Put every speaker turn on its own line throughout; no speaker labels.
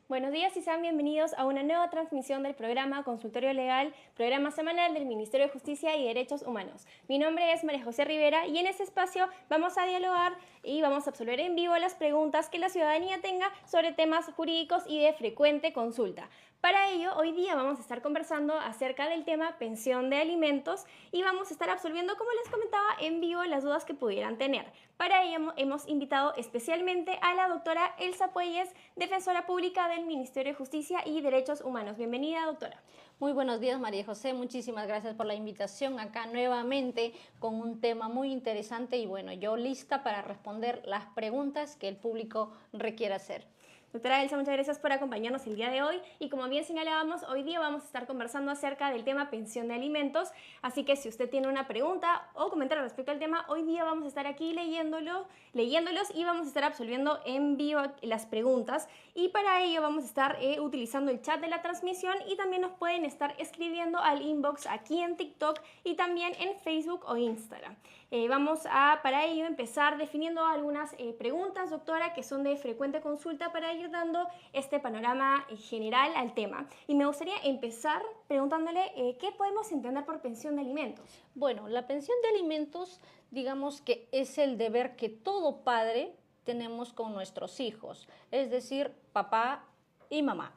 Buenos días y sean bienvenidos a una nueva transmisión del programa Consultorio Legal, programa semanal del Ministerio de Justicia y Derechos Humanos. Mi nombre es María José Rivera y en este espacio vamos a dialogar y vamos a absolver en vivo las preguntas que la ciudadanía tenga sobre temas jurídicos y de frecuente consulta. Para ello, hoy día vamos a estar conversando acerca del tema pensión de alimentos y vamos a estar absolviendo, como les comentaba, en vivo las dudas que pudieran tener. Para ello hemos invitado especialmente a la doctora Elsa Puelles, defensora pública del Ministerio de Justicia y Derechos Humanos. Bienvenida, doctora.
Muy buenos días, María José. Muchísimas gracias por la invitación acá nuevamente con un tema muy interesante y bueno, yo lista para responder las preguntas que el público requiera hacer.
Doctora Elsa, muchas gracias por acompañarnos el día de hoy y como bien señalábamos, hoy día vamos a estar conversando acerca del tema pensión de alimentos, así que si usted tiene una pregunta o comentario respecto al tema, hoy día vamos a estar aquí leyéndolos y vamos a estar absolviendo en vivo las preguntas y para ello vamos a estar utilizando el chat de la transmisión y también nos pueden estar escribiendo al inbox aquí en TikTok y también en Facebook o Instagram. Vamos a, para ello, empezar definiendo algunas preguntas, doctora, que son de frecuente consulta para ir dando este panorama general al tema. Y me gustaría empezar preguntándole qué podemos entender por pensión de alimentos.
Bueno, la pensión de alimentos, digamos que es el deber que todo padre tenemos con nuestros hijos, es decir, papá y mamá.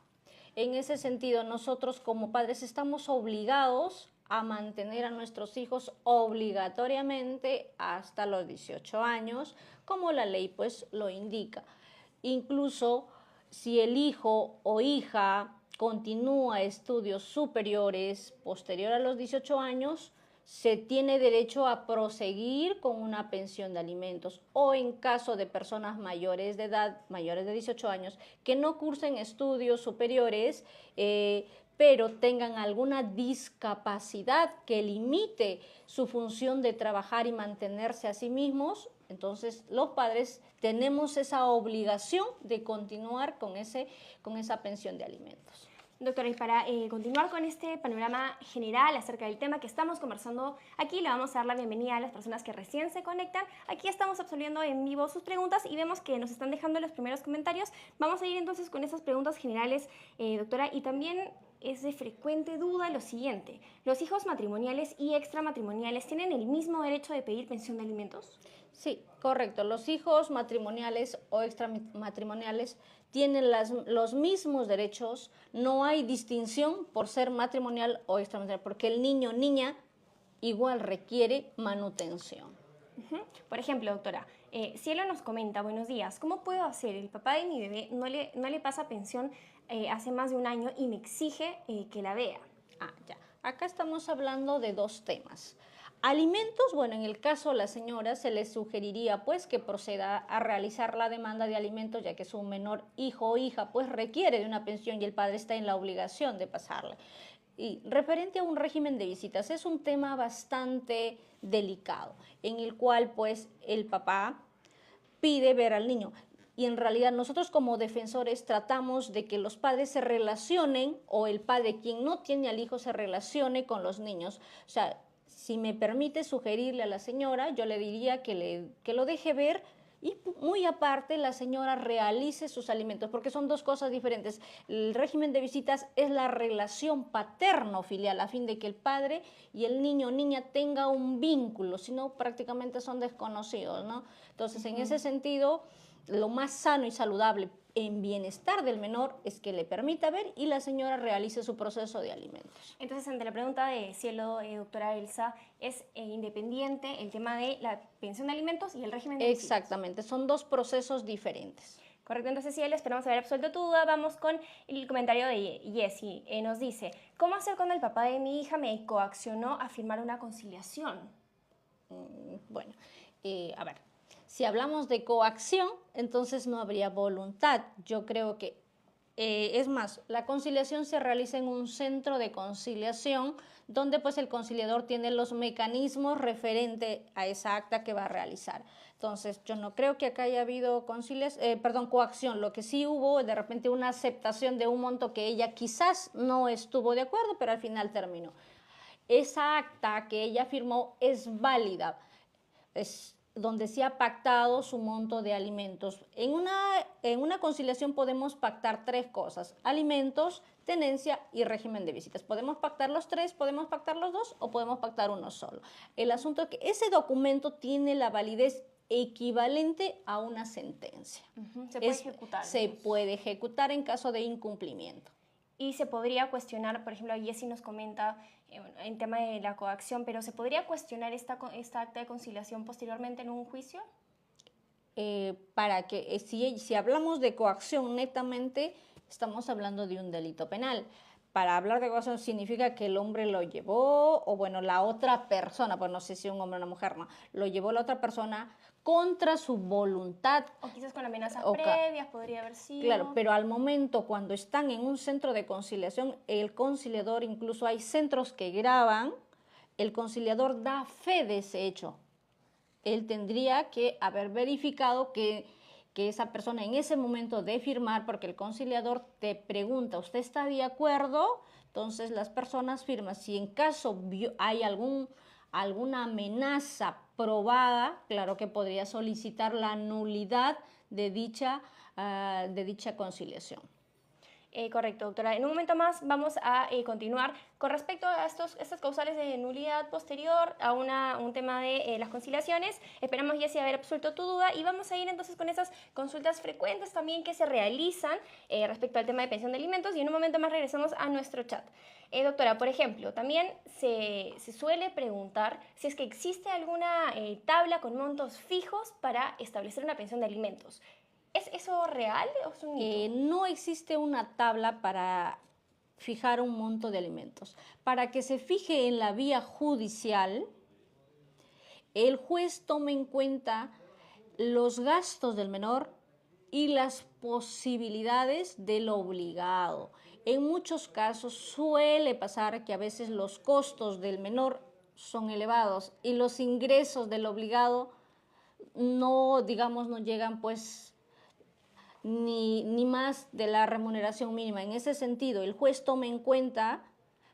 En ese sentido, nosotros como padres estamos obligados a mantener a nuestros hijos obligatoriamente hasta los 18 años, como la ley pues lo indica. Incluso si el hijo o hija continúa estudios superiores posterior a los 18 años, se tiene derecho a proseguir con una pensión de alimentos o en caso de personas mayores de edad, mayores de 18 años, que no cursen estudios superiores, pero tengan alguna discapacidad que limite su función de trabajar y mantenerse a sí mismos, entonces los padres tenemos esa obligación de continuar con esa pensión de alimentos.
Doctora, y para continuar con este panorama general acerca del tema que estamos conversando aquí, le vamos a dar la bienvenida a las personas que recién se conectan. Aquí estamos absolviendo en vivo sus preguntas y vemos que nos están dejando los primeros comentarios. Vamos a ir entonces con esas preguntas generales, doctora, y también es de frecuente duda lo siguiente. ¿Los hijos matrimoniales y extramatrimoniales tienen el mismo derecho de pedir pensión de alimentos?
Sí, correcto. Los hijos matrimoniales o extramatrimoniales tienen los mismos derechos, no hay distinción por ser matrimonial o extramatrimonial, porque el niño o niña igual requiere manutención.
Por ejemplo, doctora, Cielo nos comenta, buenos días, ¿cómo puedo hacer? El papá de mi bebé no le pasa pensión hace más de un año y me exige que la vea.
Ya. Acá estamos hablando de dos temas. Alimentos, bueno, en el caso de la señora se le sugeriría pues que proceda a realizar la demanda de alimentos ya que su menor hijo o hija pues requiere de una pensión y el padre está en la obligación de pasarla. Y referente a un régimen de visitas, es un tema bastante delicado en el cual pues el papá pide ver al niño. Y en realidad nosotros como defensores tratamos de que los padres se relacionen o el padre quien no tiene al hijo se relacione con los niños. O sea, si me permite sugerirle a la señora, yo le diría que lo deje ver y muy aparte la señora realice sus alimentos, porque son dos cosas diferentes. El régimen de visitas es la relación paterno-filial, a fin de que el padre y el niño o niña tenga un vínculo, si no prácticamente son desconocidos, ¿no? Entonces, en ese sentido, lo más sano y saludable en bienestar del menor es que le permita ver y la señora realice su proceso de alimentos.
Entonces, ante la pregunta de Cielo, doctora Elsa, es independiente el tema de la pensión de alimentos y el régimen de visitas.
Exactamente, son dos procesos diferentes.
Correcto, entonces Cielo, esperamos haber absuelto tu duda. Vamos con el comentario de Jessie. Nos dice, ¿cómo hacer cuando el papá de mi hija me coaccionó a firmar una conciliación?
Bueno, a ver. Si hablamos de coacción, entonces no habría voluntad. Yo creo que, es más, la conciliación se realiza en un centro de conciliación donde pues el conciliador tiene los mecanismos referente a esa acta que va a realizar. Entonces, yo no creo que acá haya habido coacción. Lo que sí hubo, de repente, una aceptación de un monto que ella quizás no estuvo de acuerdo, pero al final terminó. Esa acta que ella firmó es válida. donde se ha pactado su monto de alimentos. En una conciliación podemos pactar tres cosas: alimentos, tenencia y régimen de visitas. Podemos pactar los tres, podemos pactar los dos o podemos pactar uno solo. El asunto es que ese documento tiene la validez equivalente a una sentencia.
Se puede ejecutar.
Se puede ejecutar en caso de incumplimiento.
Y se podría cuestionar, por ejemplo, Jessie nos comenta en tema de la coacción, pero ¿se podría cuestionar esta acta de conciliación posteriormente en un juicio?
Si hablamos de coacción netamente, estamos hablando de un delito penal. Para hablar de coacción significa que el hombre lo llevó, o bueno, la otra persona, pues no sé si un hombre o una mujer, no, lo llevó la otra persona contra su voluntad.
O quizás con amenazas previas podría haber sido.
Claro, pero al momento cuando están en un centro de conciliación, el conciliador, incluso hay centros que graban, el conciliador da fe de ese hecho. Él tendría que haber verificado que esa persona en ese momento de firmar, porque el conciliador te pregunta, ¿usted está de acuerdo? Entonces las personas firman. Si en caso hay alguna amenaza probada, claro que podría solicitar la nulidad de dicha conciliación.
Correcto, doctora. En un momento más vamos a continuar con respecto a estas causales de nulidad posterior a un tema de las conciliaciones. Esperamos, Jessie, haber absuelto tu duda y vamos a ir entonces con esas consultas frecuentes también que se realizan respecto al tema de pensión de alimentos y en un momento más regresamos a nuestro chat. Doctora, por ejemplo, también se suele preguntar si es que existe alguna tabla con montos fijos para establecer una pensión de alimentos. ¿Es eso real o es un mito?
No existe una tabla para fijar un monto de alimentos. Para que se fije en la vía judicial, el juez toma en cuenta los gastos del menor y las posibilidades del obligado. En muchos casos suele pasar que a veces los costos del menor son elevados y los ingresos del obligado no llegan pues ni más de la remuneración mínima. En ese sentido, el juez toma en cuenta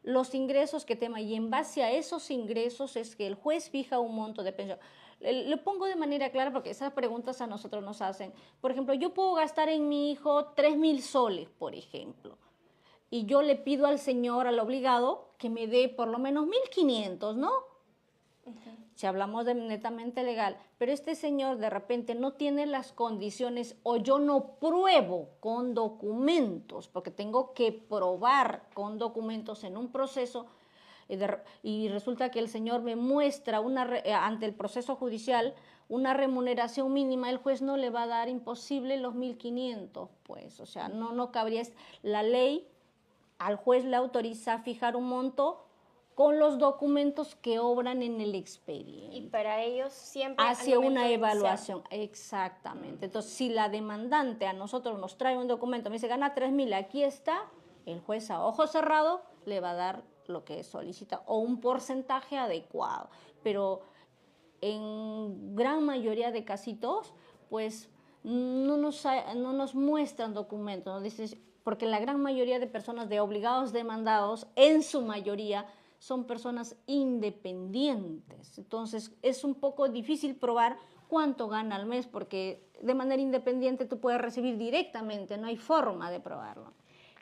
los ingresos que tema y en base a esos ingresos es que el juez fija un monto de pensión. Lo pongo de manera clara porque esas preguntas a nosotros nos hacen. Por ejemplo, yo puedo gastar en mi hijo 3.000 soles, por ejemplo, y yo le pido al señor, al obligado, que me dé por lo menos 1.500, ¿no? Si hablamos de netamente legal, pero este señor de repente no tiene las condiciones o yo no pruebo con documentos, porque tengo que probar con documentos en un proceso y resulta que el señor me muestra ante el proceso judicial una remuneración mínima, el juez no le va a dar imposible los 1.500, pues, o sea, no cabría. La ley al juez le autoriza a fijar un monto con los documentos que obran en el expediente.
Y para ellos siempre
hacia una evaluación, exactamente. Entonces, si la demandante a nosotros nos trae un documento, me dice, gana 3.000, aquí está, el juez a ojo cerrado le va a dar lo que solicita o un porcentaje adecuado. Pero en gran mayoría de casitos, pues no nos muestran documentos, ¿no? Dices, porque la gran mayoría de personas de obligados demandados, en su mayoría, son personas independientes. Entonces, es un poco difícil probar cuánto gana al mes, porque de manera independiente tú puedes recibir directamente, no hay forma de probarlo.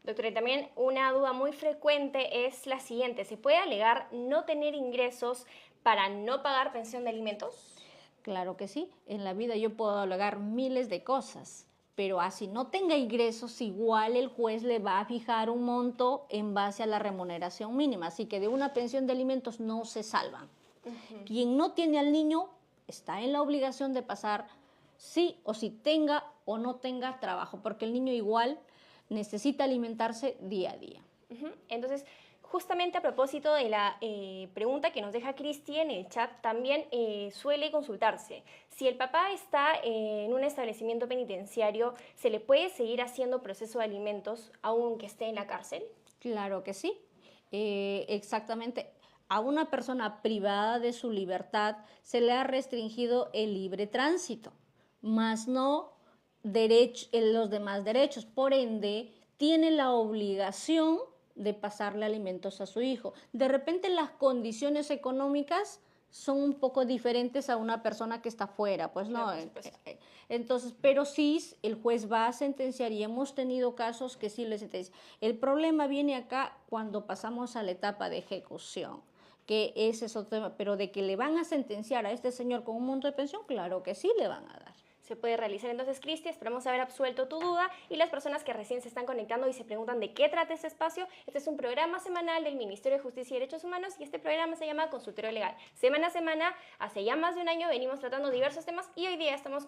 Doctora, y también una duda muy frecuente es la siguiente: ¿se puede alegar no tener ingresos para no pagar pensión de alimentos?
Claro que sí, en la vida yo puedo alegar miles de cosas, pero así no tenga ingresos, igual el juez le va a fijar un monto en base a la remuneración mínima, así que de una pensión de alimentos no se salvan. Quien no tiene al niño está en la obligación de pasar sí o sí tenga o no tenga trabajo, porque el niño igual necesita alimentarse día a día.
Entonces, justamente a propósito de la pregunta que nos deja Cristi en el chat, también suele consultarse. Si el papá está en un establecimiento penitenciario, ¿se le puede seguir haciendo proceso de alimentos aunque esté en la cárcel?
Claro que sí, exactamente. A una persona privada de su libertad se le ha restringido el libre tránsito, más no los demás derechos. Por ende, tiene la obligación de pasarle alimentos a su hijo. De repente las condiciones económicas son un poco diferentes a una persona que está fuera, pues no.
Claro, por supuesto.
Entonces, pero sí, el juez va a sentenciar y hemos tenido casos que sí le sentencian. El problema viene acá cuando pasamos a la etapa de ejecución, que ese es otro tema, pero de que le van a sentenciar a este señor con un monto de pensión, claro que sí le van a dar.
Se puede realizar. Entonces, Cristi, esperamos haber absuelto tu duda, y las personas que recién se están conectando y se preguntan de qué trata este espacio, este es un programa semanal del Ministerio de Justicia y Derechos Humanos, y este programa se llama Consultorio Legal. Semana a semana, hace ya más de un año, venimos tratando diversos temas, y hoy día estamos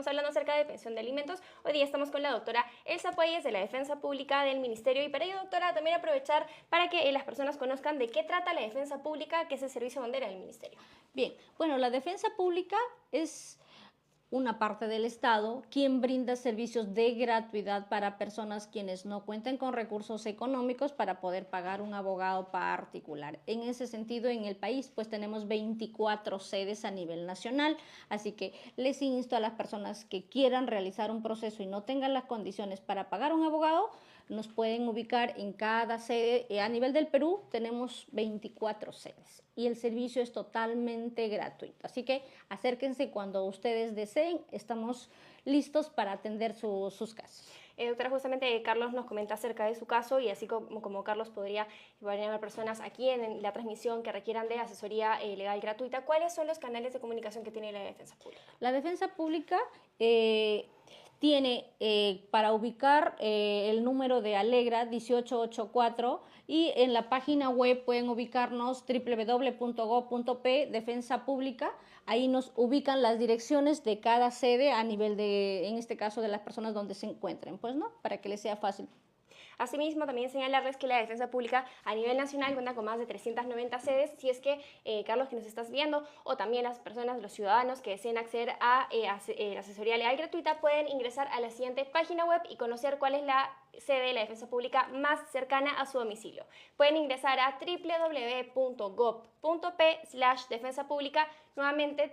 hablando acerca de pensión de alimentos. Hoy día estamos con la doctora Elsa Puelles, de la Defensa Pública del Ministerio, y para ello, doctora, también aprovechar para que las personas conozcan de qué trata la Defensa Pública, que es el servicio bandera del Ministerio.
Bien, bueno, la Defensa Pública es una parte del Estado quien brinda servicios de gratuidad para personas quienes no cuenten con recursos económicos para poder pagar un abogado particular. En ese sentido, en el país pues tenemos 24 sedes a nivel nacional, así que les insto a las personas que quieran realizar un proceso y no tengan las condiciones para pagar un abogado, nos pueden ubicar en cada sede. A nivel del Perú tenemos 24 sedes y el servicio es totalmente gratuito. Así que acérquense cuando ustedes deseen, estamos listos para atender sus casos.
Doctora, justamente Carlos nos comenta acerca de su caso, y así como Carlos podría haber personas aquí en la transmisión que requieran de asesoría legal gratuita. ¿Cuáles son los canales de comunicación que tiene la Defensa Pública?
La Defensa Pública tiene para ubicar el número de Alegra 1884, y en la página web pueden ubicarnos www.gov.p, Defensa Pública. Ahí nos ubican las direcciones de cada sede a nivel de, en este caso, de las personas donde se encuentren, pues no, para que les sea fácil.
Asimismo, también señalarles que la Defensa Pública a nivel nacional cuenta con más de 390 sedes. Si es que, Carlos, que nos estás viendo, o también las personas, los ciudadanos que deseen acceder a la asesoría legal gratuita, pueden ingresar a la siguiente página web y conocer cuál es la sede de la Defensa Pública más cercana a su domicilio. Pueden ingresar a www.gov.p/defensa pública, nuevamente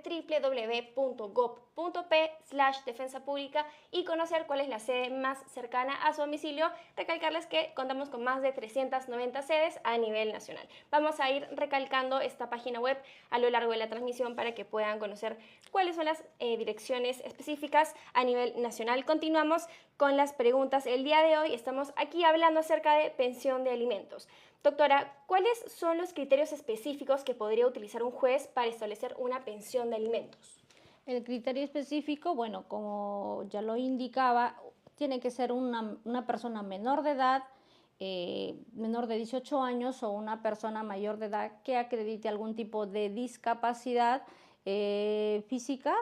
www.gov.p/defensa pública, y conocer cuál es la sede más cercana a su domicilio. Recalcarles que contamos con más de 390 sedes a nivel nacional. Vamos a ir recalcando esta página web a lo largo de la transmisión para que puedan conocer cuáles son las direcciones específicas a nivel nacional. Continuamos con las preguntas. El día de hoy estamos aquí hablando acerca de pensión de alimentos. Doctora, ¿cuáles son los criterios específicos que podría utilizar un juez para establecer una pensión de alimentos?
El criterio específico, bueno, como ya lo indicaba, tiene que ser una persona menor de edad, menor de 18 años, o una persona mayor de edad que acredite algún tipo de discapacidad física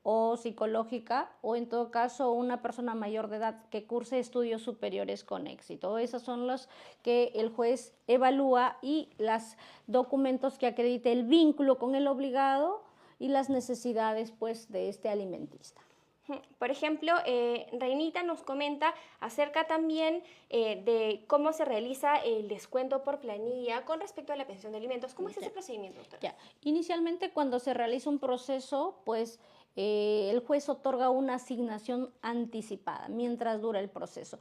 o psicológica, o en todo caso una persona mayor de edad que curse estudios superiores con éxito. Esos son los que el juez evalúa, y los documentos que acredite el vínculo con el obligado y las necesidades pues de este alimentista.
Por ejemplo, Reinita nos comenta acerca también de cómo se realiza el descuento por planilla con respecto a la pensión de alimentos. ¿Cómo es ese procedimiento, doctora?
Ya. Inicialmente, cuando se realiza un proceso, pues el juez otorga una asignación anticipada mientras dura el proceso.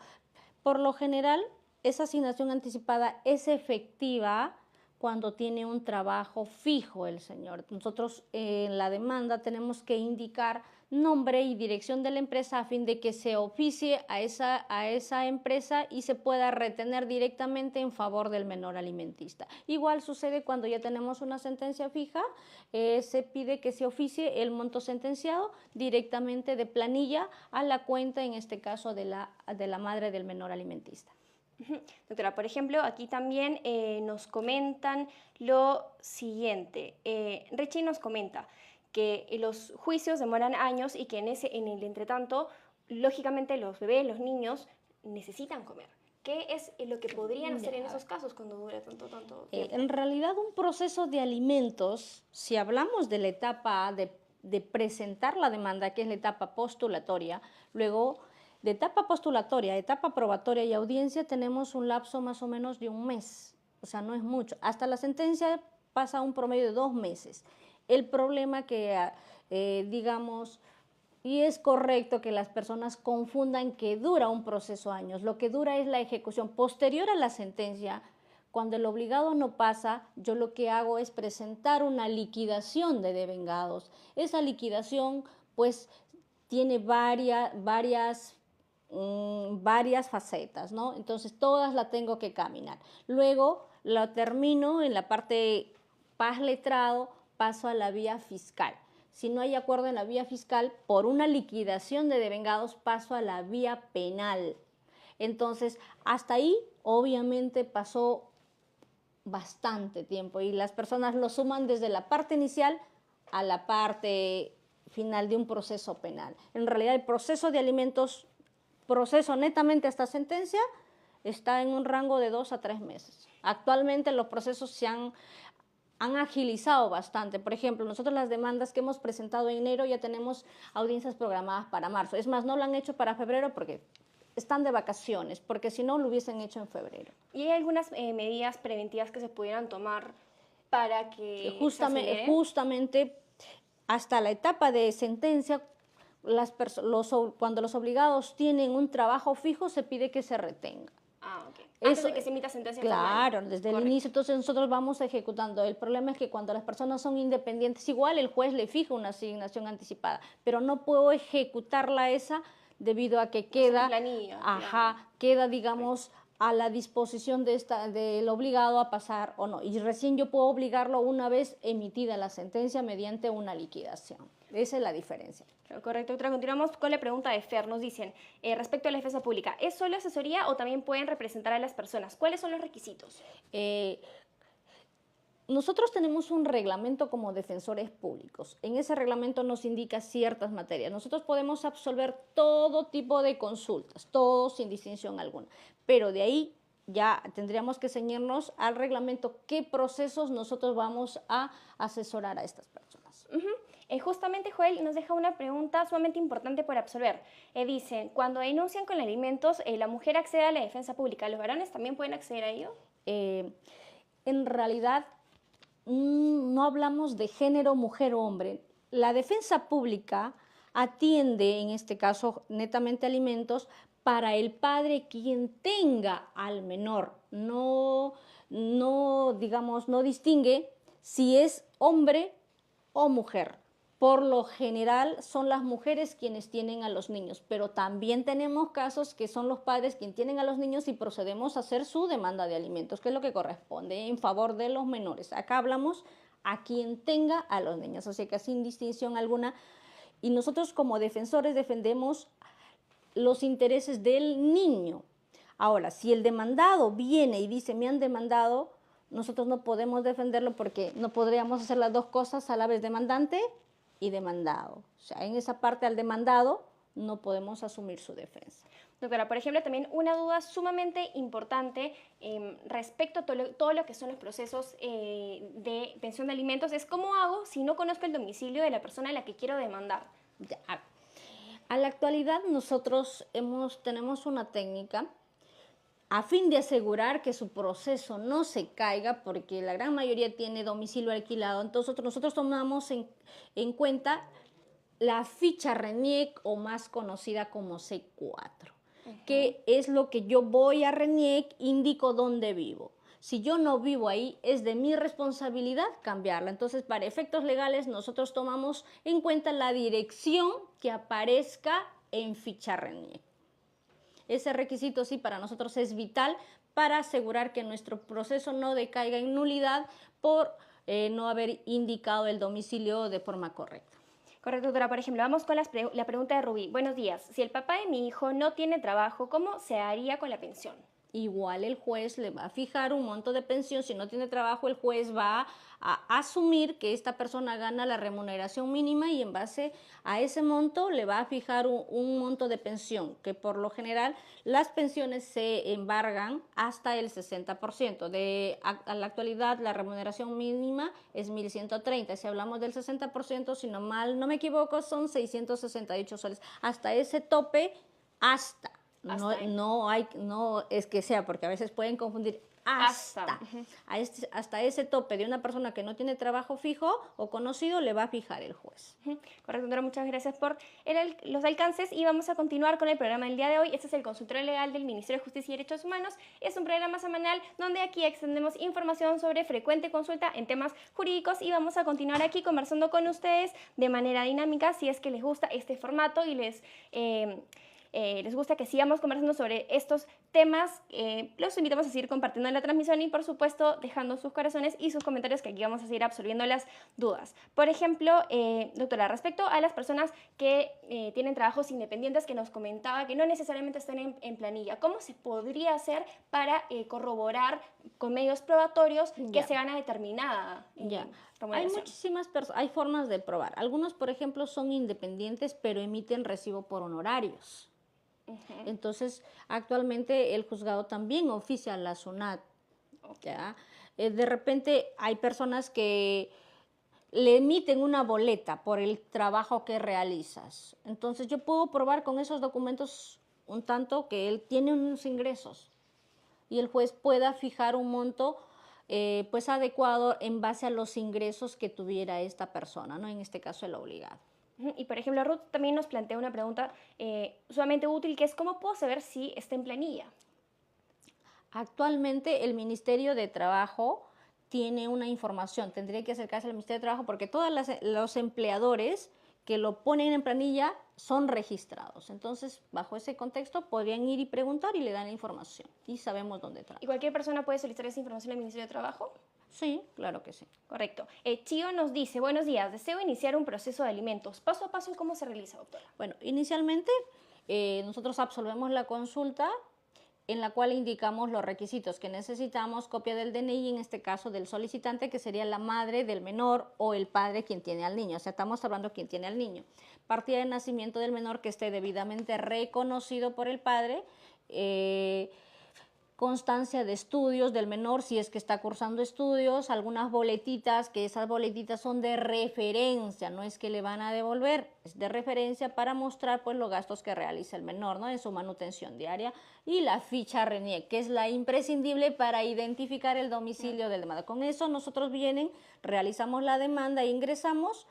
Por lo general, esa asignación anticipada es efectiva cuando tiene un trabajo fijo el señor. Nosotros en la demanda tenemos que indicar nombre y dirección de la empresa a fin de que se oficie a esa empresa y se pueda retener directamente en favor del menor alimentista. Igual sucede cuando ya tenemos una sentencia fija, se pide que se oficie el monto sentenciado directamente de planilla a la cuenta, en este caso de la madre del menor alimentista.
Doctora, por ejemplo, aquí también nos comentan lo siguiente. Richie nos comenta que los juicios demoran años y que en el entretanto, lógicamente los bebés, los niños, necesitan comer. ¿Qué es lo que podrían hacer en esos casos cuando dura tanto tiempo?
En realidad, un proceso de alimentos, si hablamos de la etapa de presentar la demanda, que es la etapa postulatoria, luego de etapa postulatoria, etapa probatoria y audiencia, tenemos un lapso más o menos de un mes, o sea, no es mucho. Hasta la sentencia pasa un promedio de 2 meses. El problema que, digamos, y es correcto que las personas confundan que dura un proceso años, lo que dura es la ejecución posterior a la sentencia. Cuando el obligado no pasa, yo lo que hago es presentar una liquidación de devengados. Esa liquidación, pues, tiene varias facetas, ¿no? Entonces, todas las tengo que caminar. Luego, la termino en la parte paz letrado, paso a la vía fiscal. Si no hay acuerdo en la vía fiscal, por una liquidación de devengados, paso a la vía penal. Entonces, hasta ahí, obviamente, pasó bastante tiempo y las personas lo suman desde la parte inicial a la parte final de un proceso penal. En realidad, el proceso de alimentos, proceso netamente hasta sentencia, está en un rango de 2 a 3 meses. Actualmente los procesos se han agilizado bastante. Por ejemplo, nosotros las demandas que hemos presentado en enero ya tenemos audiencias programadas para marzo. Es más, no lo han hecho para febrero porque están de vacaciones, porque si no lo hubiesen hecho en febrero.
¿Y hay algunas medidas preventivas que se pudieran tomar para que
justamente hasta la etapa de sentencia, cuando los obligados tienen un trabajo fijo, se pide que se retenga.
Ah, ok. Antes de que se emita sentencia formal.
Claro, desde el inicio, entonces nosotros vamos ejecutando. El problema es que cuando las personas son independientes, igual el juez le fija una asignación anticipada, pero no puedo ejecutarla esa debido a que queda, queda, digamos, a la disposición del obligado a pasar o no. Y recién yo puedo obligarlo una vez emitida la sentencia mediante una liquidación. Esa es la diferencia.
Correcto, doctora. Continuamos con la pregunta de Fer. Nos dicen, respecto a la defensa pública, ¿es solo asesoría o también pueden representar a las personas? ¿Cuáles son los requisitos?
Nosotros tenemos un reglamento como defensores públicos. En ese reglamento nos indica ciertas materias. Nosotros podemos absolver todo tipo de consultas, todo sin distinción alguna. Pero de ahí ya tendríamos que ceñirnos al reglamento qué procesos nosotros vamos a asesorar a estas personas.
Justamente Joel nos deja una pregunta sumamente importante por absolver. Dicen, cuando denuncian con alimentos, la mujer accede a la defensa pública. ¿Los varones también pueden acceder a ello?
En realidad, no hablamos de género, mujer o hombre. La defensa pública atiende, en este caso, netamente alimentos para el padre quien tenga al menor. No distingue si es hombre o mujer. Por lo general son las mujeres quienes tienen a los niños, pero también tenemos casos que son los padres quienes tienen a los niños y procedemos a hacer su demanda de alimentos, que es lo que corresponde en favor de los menores. Acá hablamos a quien tenga a los niños, o sea que sin distinción alguna. Y nosotros como defensores defendemos los intereses del niño. Ahora, si el demandado viene y dice, me han demandado, nosotros no podemos defenderlo porque no podríamos hacer las dos cosas a la vez, demandante y demandado. O sea, en esa parte al demandado no podemos asumir su defensa.
Doctora, por ejemplo, también una duda sumamente importante respecto a todo lo que son los procesos de pensión de alimentos es ¿cómo hago si no conozco el domicilio de la persona a la que quiero demandar?
Ya. A la actualidad nosotros tenemos una técnica a fin de asegurar que su proceso no se caiga, porque la gran mayoría tiene domicilio alquilado. Entonces nosotros tomamos en cuenta la ficha RENIEC o más conocida como C4, que es lo que yo voy a RENIEC, indico dónde vivo. Si yo no vivo ahí, es de mi responsabilidad cambiarla. Entonces, para efectos legales, nosotros tomamos en cuenta la dirección que aparezca en ficha RENIEC. Ese requisito sí para nosotros es vital para asegurar que nuestro proceso no decaiga en nulidad por no haber indicado el domicilio de forma correcta.
Correcto, doctora. Por ejemplo, vamos con la pregunta de Rubí. Buenos días. Si el papá de mi hijo no tiene trabajo, ¿cómo se haría con la pensión?
Igual el juez le va a fijar un monto de pensión. Si no tiene trabajo, el juez va a asumir que esta persona gana la remuneración mínima y en base a ese monto le va a fijar un monto de pensión, que por lo general las pensiones se embargan hasta el 60%. A la actualidad la remuneración mínima es 1.130. Si hablamos del 60%, si no me equivoco, son 668 soles. Hasta ese tope, No,
Hasta.
no es que sea, porque a veces pueden confundir hasta. Hasta ese tope de una persona que no tiene trabajo fijo o conocido le va a fijar el juez.
Correcto, doctora, muchas gracias por los alcances y vamos a continuar con el programa del día de hoy. Este es el consultorio legal del Ministerio de Justicia y Derechos Humanos. Es un programa semanal donde aquí extendemos información sobre frecuente consulta en temas jurídicos y vamos a continuar aquí conversando con ustedes de manera dinámica si es que les gusta este formato y les gusta que sigamos conversando sobre estos temas, los invitamos a seguir compartiendo en la transmisión y por supuesto dejando sus corazones y sus comentarios que aquí vamos a seguir absolviendo las dudas. Por ejemplo, doctora, respecto a las personas que tienen trabajos independientes que nos comentaba que no necesariamente están en planilla, ¿cómo se podría hacer para corroborar con medios probatorios que se gana determinada
Hay muchísimas personas, hay formas de probar. Algunos, por ejemplo, son independientes pero emiten recibo por honorarios. Entonces, actualmente el juzgado también oficia a la SUNAT. ¿Ya? De repente hay personas que le emiten una boleta por el trabajo que realizas. Entonces, yo puedo probar con esos documentos un tanto que él tiene unos ingresos y el juez pueda fijar un monto pues adecuado en base a los ingresos que tuviera esta persona, ¿no? En este caso, el obligado.
Y por ejemplo, Ruth también nos plantea una pregunta sumamente útil, que es ¿cómo puedo saber si está en planilla?
Actualmente el Ministerio de Trabajo tiene una información, tendría que acercarse al Ministerio de Trabajo porque todos los empleadores que lo ponen en planilla son registrados. Entonces, bajo ese contexto, podrían ir y preguntar y le dan la información y sabemos dónde trabaja.
¿Y cualquier persona puede solicitar esa información al Ministerio de Trabajo?
Sí, claro que sí.
Correcto. Chío nos dice, buenos días, deseo iniciar un proceso de alimentos. Paso a paso, ¿cómo se realiza, doctora?
Bueno, inicialmente nosotros absolvemos la consulta en la cual indicamos los requisitos que necesitamos, copia del DNI, en este caso del solicitante, que sería la madre del menor o el padre quien tiene al niño. O sea, estamos hablando quien tiene al niño. Partida de nacimiento del menor que esté debidamente reconocido por el padre, constancia de estudios del menor si es que está cursando estudios, algunas boletitas, que esas boletitas son de referencia, no es que le van a devolver, es de referencia para mostrar pues los gastos que realiza el menor, ¿no? En su manutención diaria, y la ficha RENIEC, que es la imprescindible para identificar el domicilio del demandado. Con eso nosotros realizamos la demanda e ingresamos.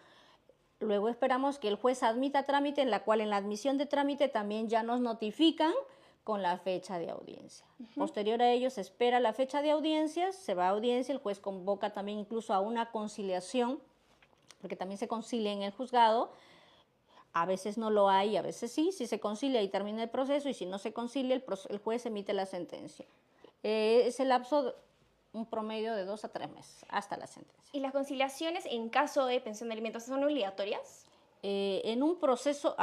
Luego esperamos que el juez admita trámite, en la cual en la admisión de trámite también ya nos notifican con la fecha de audiencia. Posterior a ello se espera la fecha de audiencia, se va a audiencia, el juez convoca también incluso a una conciliación, porque también se concilia en el juzgado, a veces no lo hay, a veces sí, si se concilia y termina el proceso, y si no se concilia, el juez emite la sentencia. Es el lapso, un promedio de 2 a 3 meses, hasta la sentencia.
¿Y las conciliaciones en caso de pensión de alimentos son obligatorias?
En un proceso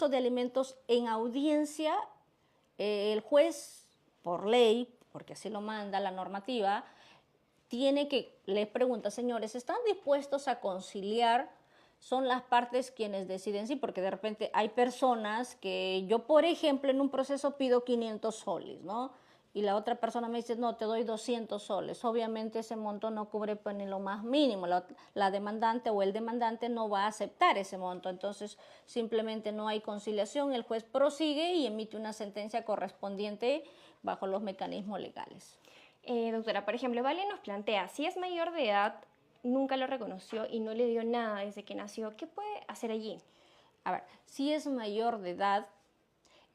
de alimentos en audiencia, el juez, por ley, porque así lo manda la normativa, les pregunta, señores, ¿están dispuestos a conciliar? Son las partes quienes deciden, sí, porque de repente hay personas que yo, por ejemplo, en un proceso pido 500 soles, ¿no? Y la otra persona me dice, no, te doy 200 soles. Obviamente ese monto no cubre pues, ni lo más mínimo. La demandante o el demandante no va a aceptar ese monto. Entonces, simplemente no hay conciliación. El juez prosigue y emite una sentencia correspondiente bajo los mecanismos legales.
Doctora, por ejemplo, Vale nos plantea, si es mayor de edad, nunca lo reconoció y no le dio nada desde que nació, ¿qué puede hacer allí?
A ver, si es mayor de edad...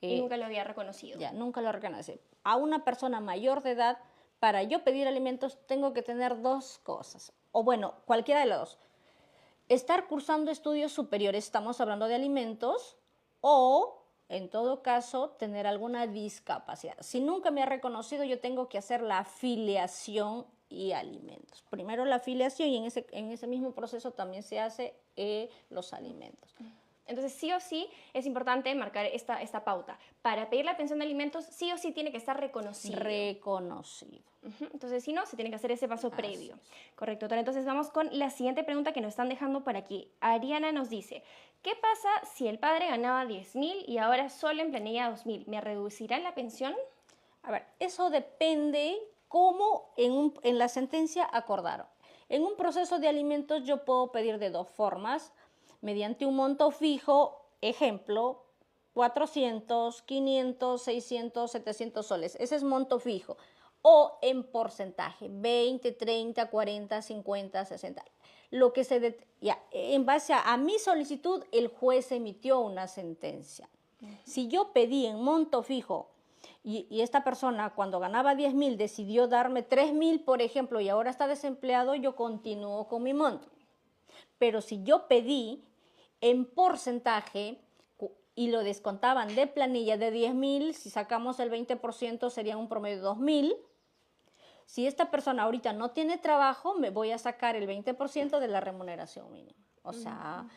y nunca lo había reconocido.
Ya, nunca lo reconoce. A una persona mayor de edad, para yo pedir alimentos, tengo que tener 2 cosas. O bueno, cualquiera de las 2. Estar cursando estudios superiores, estamos hablando de alimentos, o, en todo caso, tener alguna discapacidad. Si nunca me ha reconocido, yo tengo que hacer la afiliación y alimentos. Primero la afiliación y en ese mismo proceso también se hace los alimentos.
Entonces, sí o sí, es importante marcar esta pauta. Para pedir la pensión de alimentos, sí o sí tiene que estar reconocido.
Reconocido.
Entonces, si no, se tiene que hacer ese paso previo. Correcto, doctora. Entonces, vamos con la siguiente pregunta que nos están dejando por aquí. Ariana nos dice, ¿qué pasa si el padre ganaba 10.000 y ahora solo en planilla 2.000? ¿Me reducirán la pensión?
A ver, eso depende cómo en la sentencia acordaron. En un proceso de alimentos yo puedo pedir de 2 formas. Mediante un monto fijo, ejemplo, 400, 500, 600, 700 soles. Ese es monto fijo. O en porcentaje, 20, 30, 40, 50, 60. Lo que ya, en base a mi solicitud, el juez emitió una sentencia. Si yo pedí en monto fijo y esta persona cuando ganaba 10.000 decidió darme 3.000, por ejemplo, y ahora está desempleado, yo continúo con mi monto. Pero si yo pedí en porcentaje y lo descontaban de planilla de 10.000, si sacamos el 20% sería un promedio de 2.000. Si esta persona ahorita no tiene trabajo, me voy a sacar el 20% de la remuneración mínima. O sea,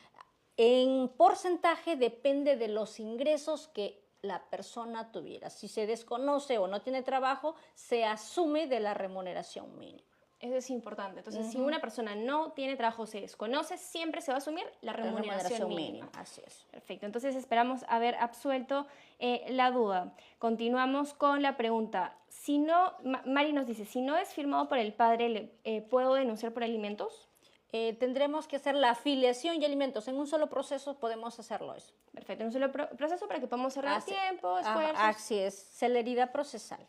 en porcentaje depende de los ingresos que la persona tuviera. Si se desconoce o no tiene trabajo, se asume de la remuneración mínima.
Eso es importante. Entonces, si una persona no tiene trabajo, se desconoce, siempre se va a asumir la remuneración mínima.
Así es.
Perfecto. Entonces, esperamos haber absuelto la duda. Continuamos con la pregunta. Si no, Mari nos dice, si no es firmado por el padre, ¿puedo denunciar por alimentos?
Tendremos que hacer la afiliación y alimentos. En un solo proceso podemos hacerlo eso.
Perfecto. En un solo proceso para que podamos ahorrar tiempo, esfuerzos.
Así es. Celeridad procesal.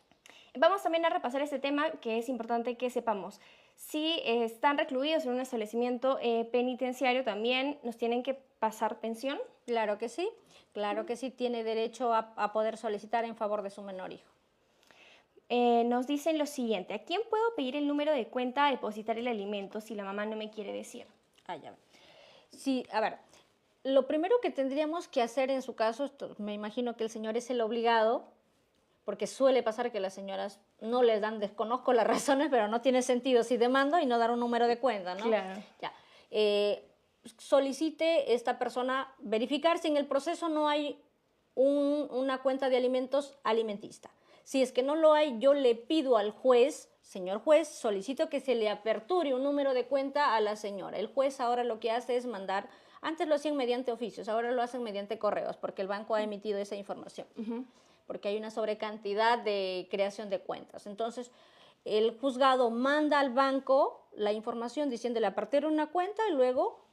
Vamos también a repasar este tema que es importante que sepamos. Si están recluidos en un establecimiento penitenciario, también nos tienen que pasar pensión.
Claro que sí, tiene derecho a poder solicitar en favor de su menor hijo.
Nos dicen lo siguiente, ¿a quién puedo pedir el número de cuenta a depositar el alimento si la mamá no me quiere decir?
Ya. Sí, a ver, lo primero que tendríamos que hacer en su caso, me imagino que el señor es el obligado, porque suele pasar que las señoras no les dan, desconozco las razones, pero no tiene sentido si demando y no dar un número de cuenta, ¿no?
Claro.
Ya. Solicite esta persona verificar si en el proceso no hay una cuenta de alimentos alimentista. Si es que no lo hay, yo le pido al juez, señor juez, solicito que se le aperture un número de cuenta a la señora. El juez ahora lo que hace es mandar, antes lo hacían mediante oficios, ahora lo hacen mediante correos, porque el banco ha emitido esa información. Porque hay una sobrecantidad de creación de cuentas. Entonces, el juzgado manda al banco la información diciéndole apertura una cuenta y luego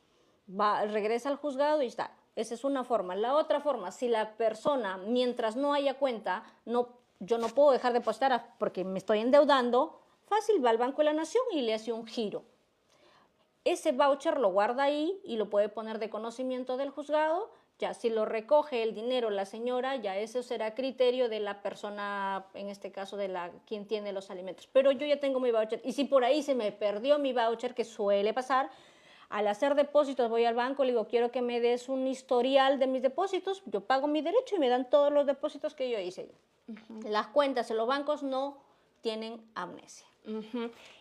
regresa al juzgado y está. Esa es una forma. La otra forma, si la persona, mientras no haya cuenta, yo no puedo dejar de depositar porque me estoy endeudando, fácil, va al Banco de la Nación y le hace un giro. Ese voucher lo guarda ahí y lo puede poner de conocimiento del juzgado. Ya, si lo recoge el dinero la señora, ya eso será criterio de la persona, en este caso de quien tiene los alimentos. Pero yo ya tengo mi voucher y si por ahí se me perdió mi voucher, que suele pasar, al hacer depósitos voy al banco, le digo, quiero que me des un historial de mis depósitos, yo pago mi derecho y me dan todos los depósitos que yo hice. Las cuentas de los bancos no tienen amnesia.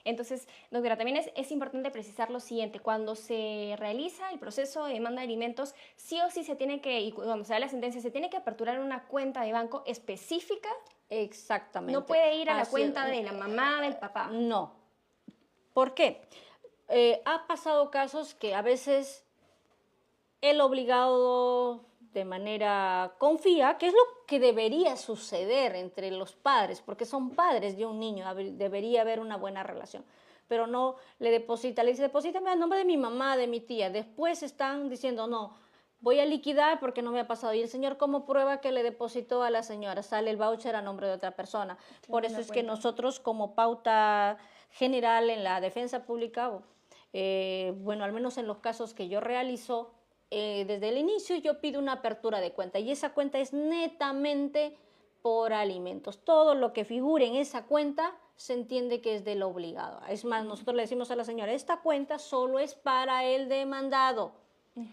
Entonces, doctora, también es importante precisar lo siguiente, cuando se realiza el proceso de demanda de alimentos, sí o sí se tiene que, y cuando se da la sentencia, se tiene que aperturar una cuenta de banco específica.
Exactamente.
No puede ir a la cuenta de la mamá, del papá.
No. ¿Por qué? Ha pasado casos que a veces el obligado de manera confía, que es lo que debería suceder entre los padres, porque son padres de un niño, debería haber una buena relación, pero no le dice, deposítame a nombre de mi mamá, de mi tía, después están diciendo, no, voy a liquidar porque no me ha pasado, y el señor como prueba que le depositó a la señora, sale el voucher a nombre de otra persona, por eso es que nosotros como pauta general en la defensa pública, bueno, al menos en los casos que yo realizo, desde el inicio yo pido una apertura de cuenta y esa cuenta es netamente por alimentos. Todo lo que figure en esa cuenta se entiende que es del obligado. Es más, nosotros le decimos a la señora, esta cuenta solo es para el demandado.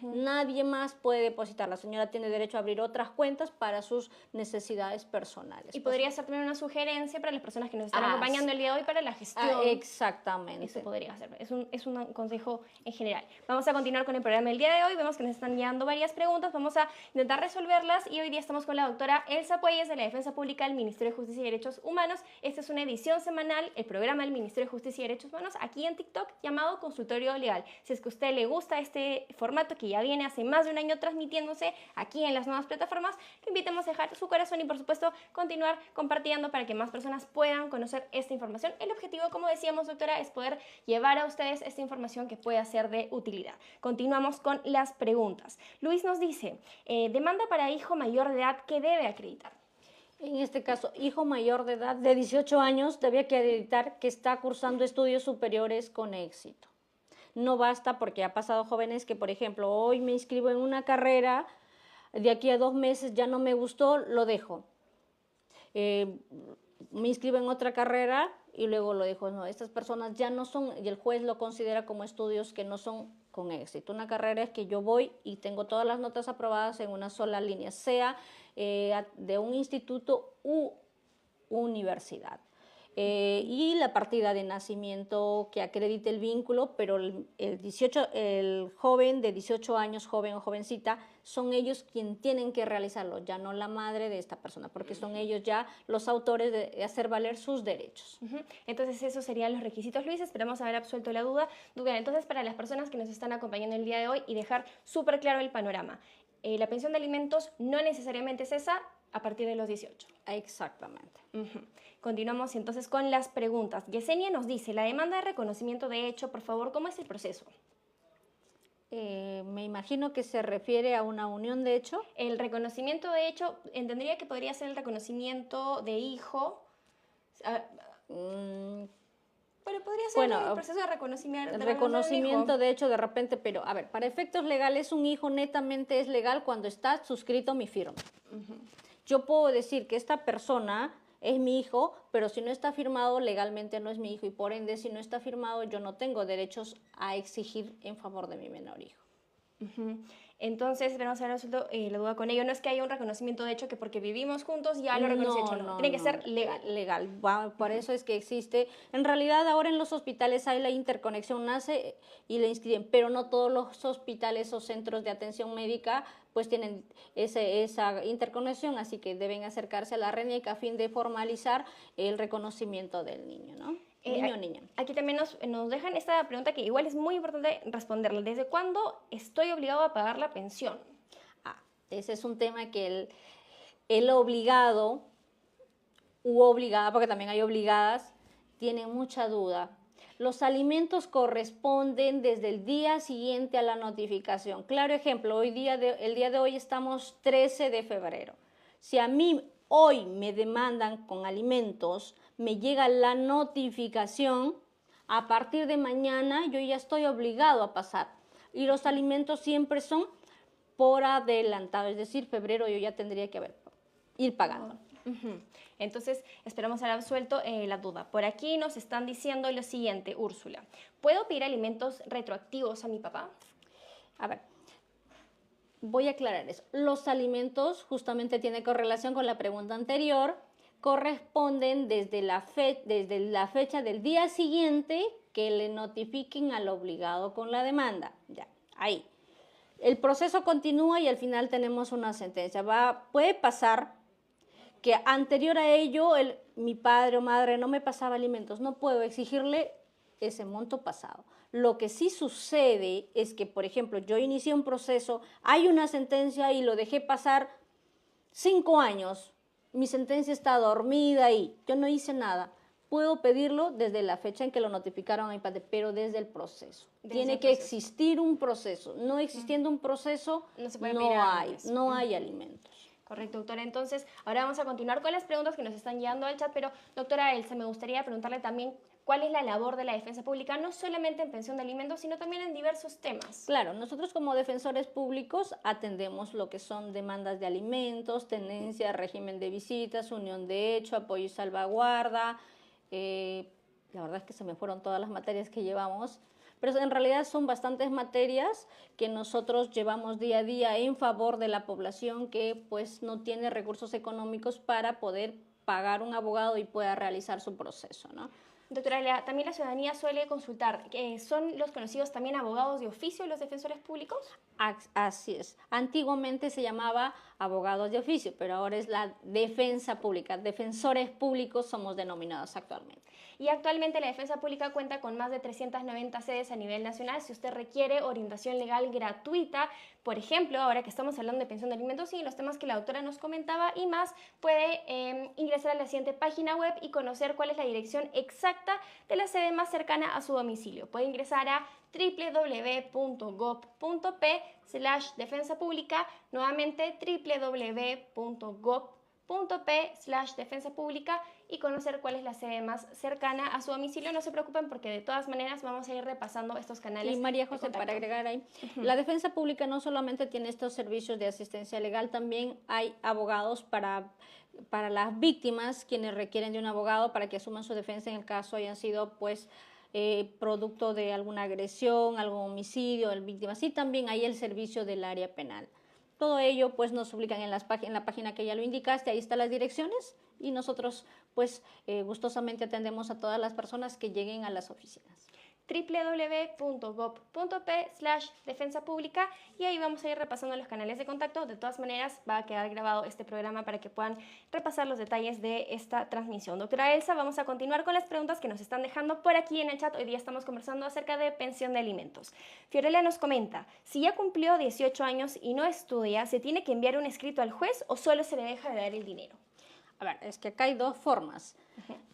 Nadie más puede depositar. La señora tiene derecho a abrir otras cuentas para sus necesidades personales.
Y podría ser también una sugerencia para las personas que nos están acompañando el día de hoy para la gestión.
Exactamente.
Eso podría ser. Es un consejo en general. Vamos a continuar con el programa del día de hoy. Vemos que nos están llegando varias preguntas. Vamos a intentar resolverlas. Y hoy día estamos con la doctora Elsa Puelles de la Defensa Pública del Ministerio de Justicia y Derechos Humanos. Esta es una edición semanal, el programa del Ministerio de Justicia y Derechos Humanos, aquí en TikTok, llamado Consultorio Legal. Si es que a usted le gusta este formato, formato que ya viene hace más de un año transmitiéndose aquí en las nuevas plataformas. Le invitamos a dejar su corazón y por supuesto continuar compartiendo para que más personas puedan conocer esta información. El objetivo, como decíamos, doctora, es poder llevar a ustedes esta información que pueda ser de utilidad. Continuamos con las preguntas. Luis nos dice, demanda para hijo mayor de edad que debe acreditar.
En este caso, hijo mayor de edad de 18 años debe acreditar que está cursando estudios superiores con éxito. No basta porque ha pasado jóvenes que, por ejemplo, hoy me inscribo en una carrera, de aquí a 2 meses ya no me gustó, lo dejo. Me inscribo en otra carrera y luego lo dejo. No, estas personas ya no son, y el juez lo considera como estudios que no son con éxito. Una carrera es que yo voy y tengo todas las notas aprobadas en una sola línea, sea de un instituto u universidad. Y la partida de nacimiento que acredite el vínculo, pero el joven de 18 años, joven o jovencita, son ellos quienes tienen que realizarlo, ya no la madre de esta persona, porque son ellos ya los autores de hacer valer sus derechos.
Entonces esos serían los requisitos, Luis. Esperamos haber absuelto la duda. Entonces, para las personas que nos están acompañando el día de hoy y dejar súper claro el panorama, la pensión de alimentos no necesariamente es esa a partir de los 18.
Exactamente.
Continuamos entonces con las preguntas. Yesenia nos dice, la demanda de reconocimiento de hecho, por favor, ¿cómo es el proceso?
Me imagino que se refiere a una unión de hecho.
El reconocimiento de hecho, entendería que podría ser el reconocimiento de hijo, pero podría ser el proceso de reconocimiento.
Reconocimiento de hecho de repente, pero a ver, para efectos legales un hijo netamente es legal cuando está suscrito mi firma. Yo puedo decir que esta persona es mi hijo, pero si no está firmado legalmente no es mi hijo y por ende si no está firmado yo no tengo derechos a exigir en favor de mi menor hijo.
Entonces, vamos a haber resuelto la duda con ello. No es que haya un reconocimiento de hecho que porque vivimos juntos ya lo reconoce hecho, no. Tiene que ser legal.
Legal, por eso es que existe. En realidad ahora en los hospitales hay la interconexión, nace y la inscriben, pero no todos los hospitales o centros de atención médica pues tienen esa interconexión, así que deben acercarse a la RENIEC a fin de formalizar el reconocimiento del niño, ¿no? Niño o niña.
Aquí también nos dejan esta pregunta que igual es muy importante responderla. ¿Desde cuándo estoy obligado a pagar la pensión?
Ese es un tema que el obligado u obligada, porque también hay obligadas, tiene mucha duda. Los alimentos corresponden desde el día siguiente a la notificación. Claro ejemplo, el día de hoy estamos 13 de febrero. Si a mí hoy me demandan con alimentos, me llega la notificación, a partir de mañana yo ya estoy obligado a pasar. Y los alimentos siempre son por adelantado, es decir, febrero yo ya tendría que ir pagando.
Entonces, esperamos haber absuelto la duda. Por aquí nos están diciendo lo siguiente, Úrsula. ¿Puedo pedir alimentos retroactivos a mi papá?
A ver, voy a aclarar eso. Los alimentos justamente tienen correlación con la pregunta anterior, corresponden desde la fecha del día siguiente que le notifiquen al obligado con la demanda. Ya, ahí. El proceso continúa y al final tenemos una sentencia. Puede pasar que anterior a ello mi padre o madre no me pasaba alimentos, no puedo exigirle ese monto pasado. Lo que sí sucede es que, por ejemplo, yo inicié un proceso, hay una sentencia y lo dejé pasar 5 años, mi sentencia está dormida y yo no hice nada. Puedo pedirlo desde la fecha en que lo notificaron a mi padre, pero desde el proceso. Tiene que existir un proceso. No existiendo un proceso, no hay alimentos.
Correcto, doctora. Entonces, ahora vamos a continuar con las preguntas que nos están llegando al chat, pero doctora Elsa, me gustaría preguntarle también cuál es la labor de la defensa pública, no solamente en pensión de alimentos, sino también en diversos temas.
Claro, nosotros como defensores públicos atendemos lo que son demandas de alimentos, tenencia, régimen de visitas, unión de hecho, apoyo y salvaguarda. La verdad es que se me fueron todas las materias que llevamos, pero en realidad son bastantes materias que nosotros llevamos día a día en favor de la población que pues no tiene recursos económicos para poder pagar un abogado y pueda realizar su proceso, ¿no?
Doctora, también la ciudadanía suele consultar, ¿son los conocidos también abogados de oficio los defensores públicos?
Así es. Antiguamente se llamaba abogados de oficio, pero ahora es la defensa pública. Defensores públicos somos denominados actualmente.
Y actualmente la Defensa Pública cuenta con más de 390 sedes a nivel nacional. Si usted requiere orientación legal gratuita, por ejemplo, ahora que estamos hablando de pensión de alimentos y los temas que la doctora nos comentaba y más, puede ingresar a la siguiente página web y conocer cuál es la dirección exacta de la sede más cercana a su domicilio. Puede ingresar a www.gov.p/defensa pública, nuevamente www.gov.p/defensa pública y conocer cuál es la sede más cercana a su domicilio. No se preocupen porque de todas maneras vamos a ir repasando estos canales.
Y María José, para agregar ahí, la defensa pública no solamente tiene estos servicios de asistencia legal, también hay abogados para las víctimas, quienes requieren de un abogado para que asuman su defensa en el caso hayan sido pues producto de alguna agresión, algún homicidio, el víctima. Sí, también hay el servicio del área penal. Todo ello pues nos publican en la página que ya lo indicaste, ahí están las direcciones y nosotros pues gustosamente atendemos a todas las personas que lleguen a las oficinas.
www.gov.p/defensa pública y ahí vamos a ir repasando los canales de contacto. De todas maneras va a quedar grabado este programa para que puedan repasar los detalles de esta transmisión. Doctora Elsa, vamos a continuar con las preguntas que nos están dejando por aquí en el chat. Hoy día estamos conversando acerca de pensión de alimentos. Fiorella nos comenta, si ya cumplió 18 años y no estudia, ¿se tiene que enviar un escrito al juez o solo se le deja de dar el dinero?
A ver, es que acá hay dos formas.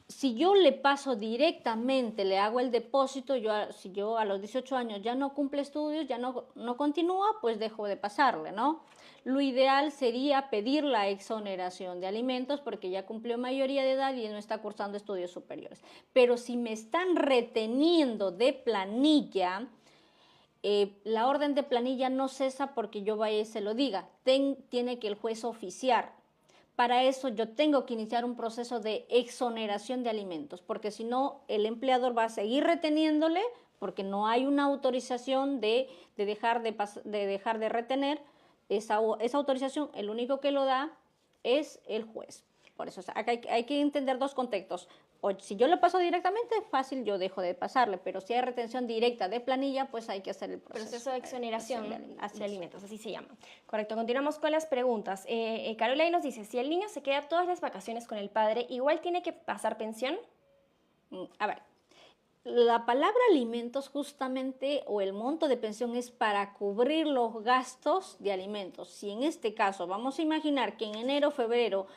Si yo le paso directamente, le hago el depósito, si yo a los 18 años ya no cumple estudios, ya no continúa, pues dejo de pasarle, ¿no? Lo ideal sería pedir la exoneración de alimentos porque ya cumplió mayoría de edad y no está cursando estudios superiores. Pero si me están reteniendo de planilla, la orden de planilla no cesa porque yo vaya y se lo diga. Tiene que el juez oficiar. Para eso yo tengo que iniciar un proceso de exoneración de alimentos, porque si no, el empleador va a seguir reteniéndole, porque no hay una autorización de dejar de retener. Esa autorización, el único que lo da es el juez. Por eso acá hay que entender dos contextos. O si yo lo paso directamente, fácil, yo dejo de pasarle, pero si hay retención directa de planilla, pues hay que hacer el proceso
de exoneración de alimentos, así se llama. Correcto, continuamos con las preguntas. Carola nos dice, si el niño se queda todas las vacaciones con el padre, ¿igual tiene que pasar pensión?
A ver, la palabra alimentos justamente o el monto de pensión es para cubrir los gastos de alimentos. Si en este caso vamos a imaginar que en enero, febrero,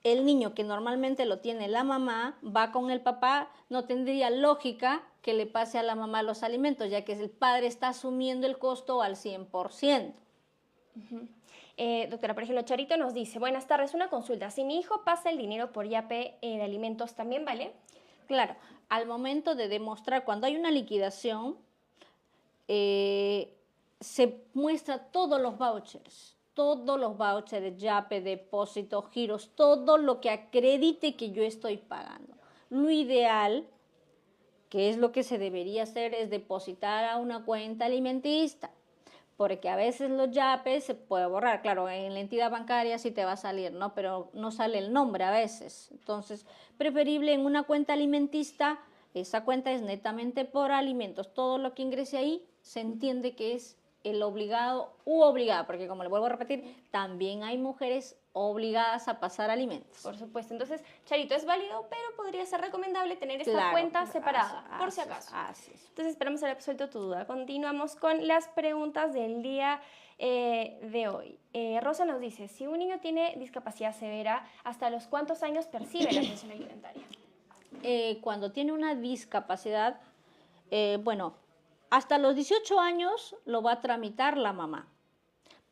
el niño que normalmente lo tiene la mamá va con el papá, no tendría lógica que le pase a la mamá los alimentos, ya que el padre está asumiendo el costo al 100%.
Doctora, por ejemplo, Charito nos dice, buenas tardes, una consulta. Si mi hijo pasa el dinero por YAPE de alimentos, ¿también vale?
Claro, al momento de demostrar, cuando hay una liquidación, se muestra todos los vouchers, YAPE, depósitos, giros, todo lo que acredite que yo estoy pagando. Lo ideal, que es lo que se debería hacer, es depositar a una cuenta alimentista, porque a veces los YAPE se puede borrar. Claro, en la entidad bancaria sí te va a salir, ¿no? Pero no sale el nombre a veces. Entonces, preferible en una cuenta alimentista, esa cuenta es netamente por alimentos. Todo lo que ingrese ahí se entiende que es el obligado u obligada, porque como le vuelvo a repetir, también hay mujeres obligadas a pasar alimentos.
Por supuesto. Entonces, Charito, es válido, pero podría ser recomendable tener esta cuenta separada, por si acaso.
Así es.
Entonces, esperamos haber resuelto tu duda. Continuamos con las preguntas del día de hoy. Rosa nos dice, si un niño tiene discapacidad severa, ¿hasta los cuántos años percibe la pensión alimentaria?
Cuando tiene una discapacidad, hasta los 18 años lo va a tramitar la mamá.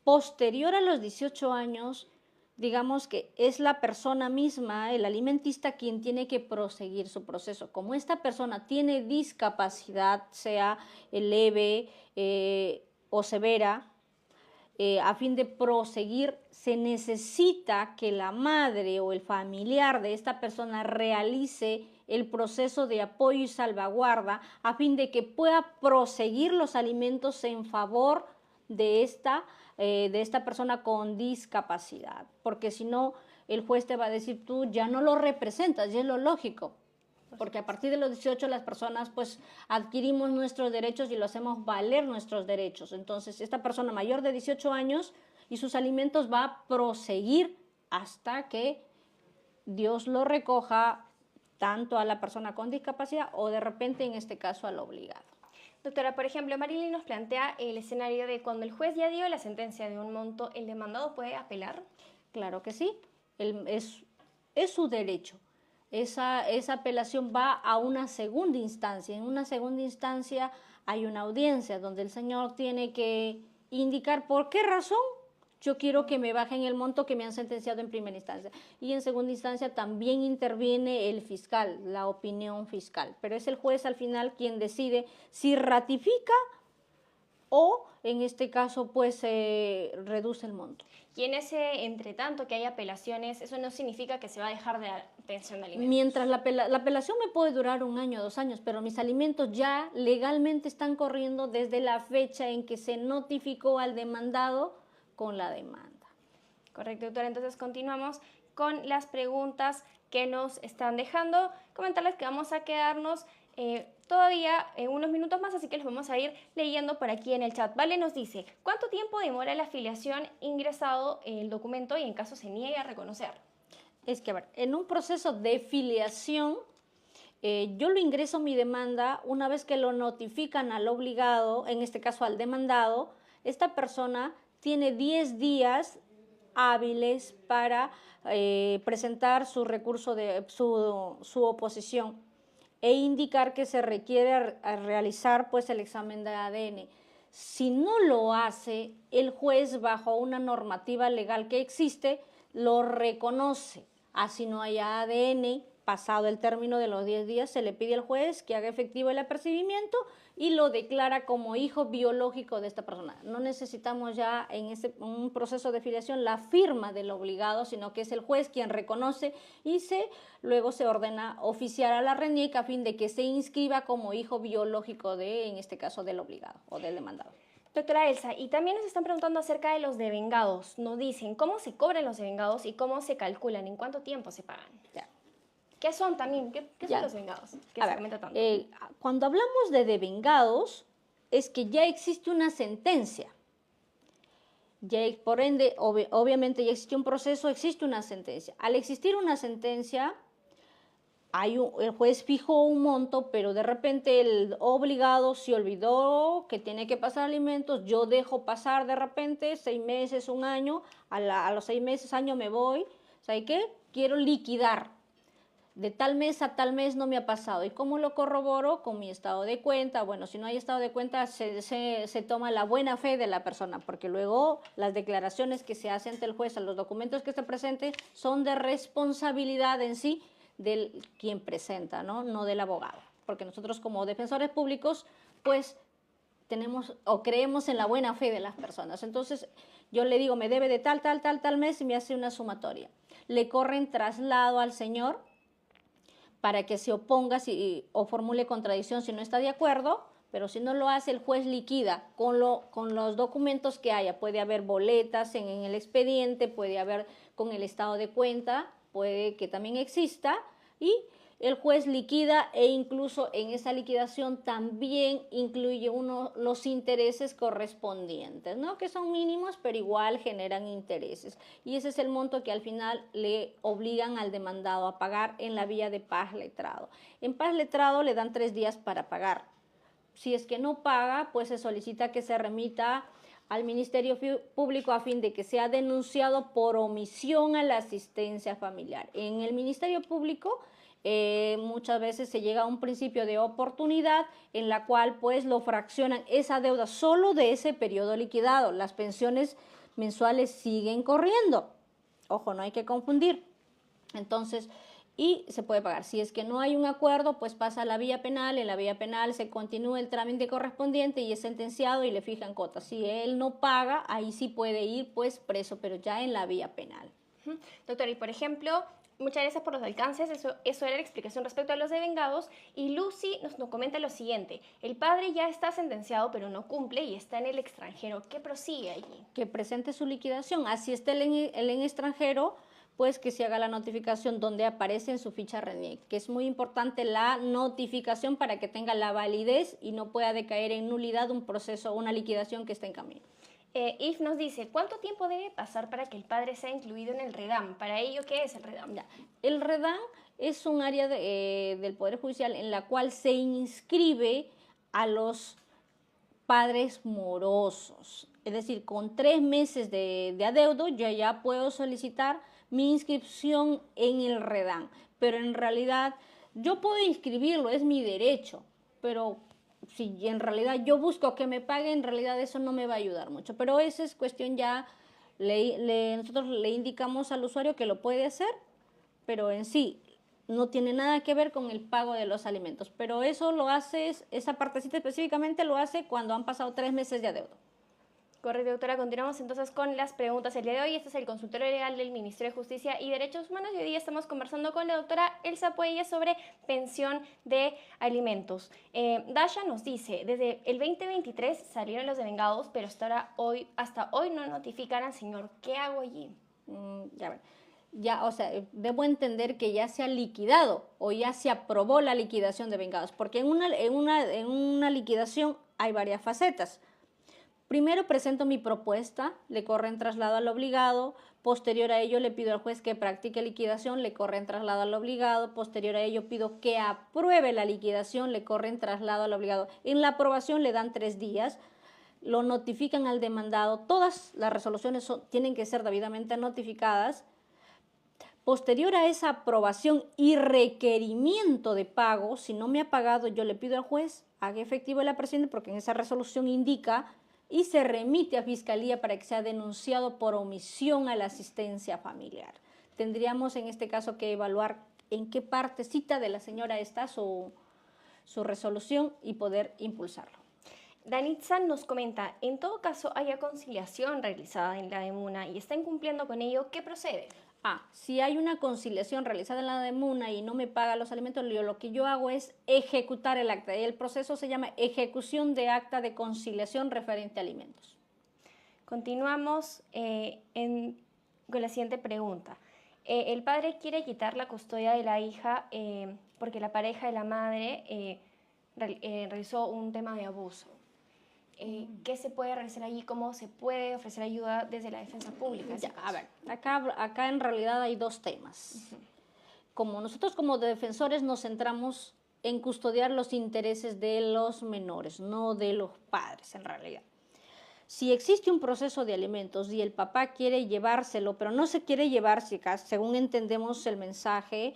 Posterior a los 18 años, digamos que es la persona misma, el alimentista, quien tiene que proseguir su proceso. Como esta persona tiene discapacidad, sea leve o severa, a fin de proseguir, se necesita que la madre o el familiar de esta persona realice el proceso de apoyo y salvaguarda a fin de que pueda proseguir los alimentos en favor de esta persona con discapacidad. Porque si no, el juez te va a decir, tú ya no lo representas, y es lo lógico. porque a partir de los 18 las personas pues adquirimos nuestros derechos y lo hacemos valer nuestros derechos. Entonces, esta persona mayor de 18 años y sus alimentos va a proseguir hasta que Dios lo recoja, tanto a la persona con discapacidad o de repente, en este caso, al obligado.
Doctora, por ejemplo, Marilyn nos plantea el escenario de cuando el juez ya dio la sentencia de un monto, ¿el demandado puede apelar?
Claro que sí, es su derecho. Esa apelación va a una segunda instancia. En una segunda instancia hay una audiencia donde el señor tiene que indicar por qué razón yo quiero que me bajen el monto que me han sentenciado en primera instancia. Y en segunda instancia también interviene el fiscal, la opinión fiscal. Pero es el juez al final quien decide si ratifica o, en este caso, pues reduce el monto.
Y en ese entretanto que hay apelaciones, eso no significa que se va a dejar de dar pensión de alimentos.
Mientras la apelación me puede durar 1 año, 2 años, pero mis alimentos ya legalmente están corriendo desde la fecha en que se notificó al demandado con la demanda.
Correcto, doctora. Entonces continuamos con las preguntas que nos están dejando. Comentarles que vamos a quedarnos todavía unos minutos más, así que los vamos a ir leyendo por aquí en el chat. Vale nos dice, ¿cuánto tiempo demora la afiliación ingresado el documento y en caso se niegue a reconocer?
Es que, a ver, en un proceso de filiación, yo lo ingreso mi demanda una vez que lo notifican al obligado, en este caso al demandado. Esta persona tiene 10 días hábiles para presentar su recurso de su oposición e indicar que se requiere realizar pues el examen de ADN. Si no lo hace, el juez, bajo una normativa legal que existe, lo reconoce. Así no haya ADN, pasado el término de los 10 días, se le pide al juez que haga efectivo el apercibimiento y lo declara como hijo biológico de esta persona. No necesitamos ya en un proceso de filiación la firma del obligado, sino que es el juez quien reconoce y luego se ordena oficiar a la RENIEC a fin de que se inscriba como hijo biológico en este caso, del obligado o del demandado.
Doctora Elsa, y también nos están preguntando acerca de los devengados. Nos dicen, ¿cómo se cobran los devengados y cómo se calculan? ¿En cuánto tiempo se pagan?
Ya.
¿Qué son también? ¿Qué son los devengados?
A ver, cuando hablamos de devengados, es que ya existe una sentencia. Ya, por ende, obviamente ya existe un proceso, existe una sentencia. Al existir una sentencia, el juez fijó un monto, pero de repente el obligado se olvidó que tiene que pasar alimentos. Yo dejo pasar de repente 6 meses, 1 año, a los 6 meses, año me voy. ¿Sabe qué? Quiero liquidar. De tal mes a tal mes no me ha pasado. ¿Y cómo lo corroboro? Con mi estado de cuenta. Bueno, si no hay estado de cuenta, se toma la buena fe de la persona, porque luego las declaraciones que se hacen ante el juez, los documentos que se presenten, son de responsabilidad en sí del quien presenta, no del abogado. Porque nosotros como defensores públicos, pues tenemos o creemos en la buena fe de las personas. Entonces, yo le digo, me debe de tal mes y me hace una sumatoria. Le corren traslado al señor para que se oponga o formule contradicción si no está de acuerdo, pero si no lo hace, el juez liquida con los documentos que haya. Puede haber boletas en el expediente, puede haber con el estado de cuenta, puede que también exista, y el juez liquida e incluso en esa liquidación también incluye los intereses correspondientes, ¿no? Que son mínimos, pero igual generan intereses. Y ese es el monto que al final le obligan al demandado a pagar en la vía de paz letrado. En paz letrado le dan 3 días para pagar. Si es que no paga, pues se solicita que se remita al Ministerio Público a fin de que sea denunciado por omisión a la asistencia familiar. En el Ministerio Público muchas veces se llega a un principio de oportunidad en la cual pues lo fraccionan esa deuda solo de ese periodo liquidado. Las pensiones mensuales siguen corriendo. Ojo, no hay que confundir. Entonces, y se puede pagar. Si es que no hay un acuerdo, pues pasa a la vía penal. En la vía penal se continúa el trámite correspondiente y es sentenciado y le fijan cotas. Si él no paga, ahí sí puede ir pues preso, pero ya en la vía penal.
Doctora, y por ejemplo, muchas gracias por los alcances, eso era la explicación respecto a los devengados. Y Lucy nos comenta lo siguiente, el padre ya está sentenciado pero no cumple y está en el extranjero, ¿qué prosigue allí?
Que presente su liquidación, así esté él en extranjero, pues que se haga la notificación donde aparece en su ficha RENIEC, que es muy importante la notificación para que tenga la validez y no pueda decaer en nulidad un proceso o una liquidación que está en camino.
If nos dice, ¿cuánto tiempo debe pasar para que el padre sea incluido en el REDAM? Para ello, ¿qué es el REDAM?
Ya. El REDAM es un área del Poder Judicial en la cual se inscribe a los padres morosos. Es decir, con 3 meses de adeudo yo ya puedo solicitar mi inscripción en el REDAM. Pero en realidad yo puedo inscribirlo, es mi derecho, pero si en realidad yo busco que me pague, en realidad eso no me va a ayudar mucho. Pero esa es cuestión ya, nosotros le indicamos al usuario que lo puede hacer, pero en sí no tiene nada que ver con el pago de los alimentos. Pero eso lo hace, esa partecita específicamente lo hace cuando han pasado 3 meses de adeudo.
Correcto, doctora. Continuamos entonces con las preguntas el día de hoy. Este es el consultorio legal del Ministerio de Justicia y Derechos Humanos y hoy día estamos conversando con la doctora Elsa Puella sobre pensión de alimentos. Dasha nos dice, desde el 2023 salieron los devengados, pero hasta hoy no notifican al señor. ¿Qué hago allí?
Ya, o sea, debo entender que ya se ha liquidado o ya se aprobó la liquidación de vengados, porque en una liquidación hay varias facetas. Primero presento mi propuesta, le corre en traslado al obligado, posterior a ello le pido al juez que practique liquidación, le corre en traslado al obligado, posterior a ello pido que apruebe la liquidación, le corre en traslado al obligado. En la aprobación le dan 3 días, lo notifican al demandado, todas las resoluciones tienen que ser debidamente notificadas. Posterior a esa aprobación y requerimiento de pago, si no me ha pagado, yo le pido al juez, haga efectivo el aprehensión, porque en esa resolución indica y se remite a Fiscalía para que sea denunciado por omisión a la asistencia familiar. Tendríamos en este caso que evaluar en qué partecita de la señora está su resolución y poder impulsarlo.
Danitza nos comenta, en todo caso haya conciliación realizada en la DEMUNA y está incumpliendo con ello, ¿qué procede?
Si hay una conciliación realizada en la DEMUNA y no me paga los alimentos, lo que yo hago es ejecutar el acta. El proceso se llama ejecución de acta de conciliación referente a alimentos.
Continuamos con la siguiente pregunta. El padre quiere quitar la custodia de la hija porque la pareja de la madre realizó un tema de abuso. ¿Qué se puede realizar allí? ¿Cómo se puede ofrecer ayuda desde la defensa pública?
Acá en realidad hay 2 temas. Como nosotros como defensores nos centramos en custodiar los intereses de los menores, no de los padres en realidad. Si existe un proceso de alimentos y el papá quiere llevárselo, pero no se quiere llevar, según entendemos el mensaje,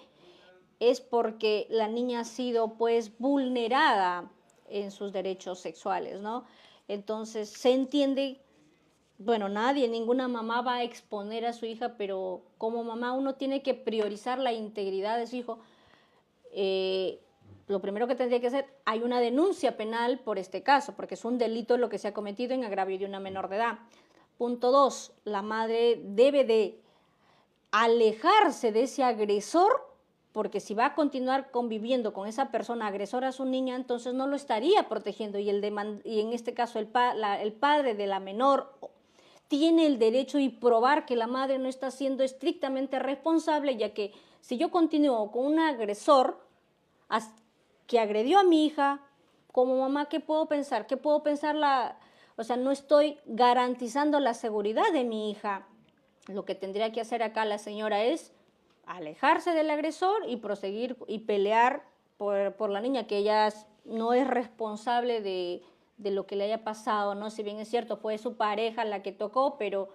es porque la niña ha sido pues vulnerada en sus derechos sexuales, ¿no? Entonces se entiende, ninguna mamá va a exponer a su hija, pero como mamá uno tiene que priorizar la integridad de su hijo. Lo primero que tendría que hacer, hay una denuncia penal por este caso, porque es un delito lo que se ha cometido en agravio de una menor de edad. Punto 2, la madre debe de alejarse de ese agresor, porque si va a continuar conviviendo con esa persona agresora a su niña, entonces no lo estaría protegiendo y en este caso el padre de la menor tiene el derecho y probar que la madre no está siendo estrictamente responsable, ya que si yo continúo con un agresor que agredió a mi hija, como mamá, ¿qué puedo pensar? ¿Qué puedo pensar? No estoy garantizando la seguridad de mi hija. Lo que tendría que hacer acá la señora es alejarse del agresor y proseguir y pelear por la niña, que ella no es responsable de lo que le haya pasado, ¿no? Si bien es cierto, fue su pareja la que tocó, pero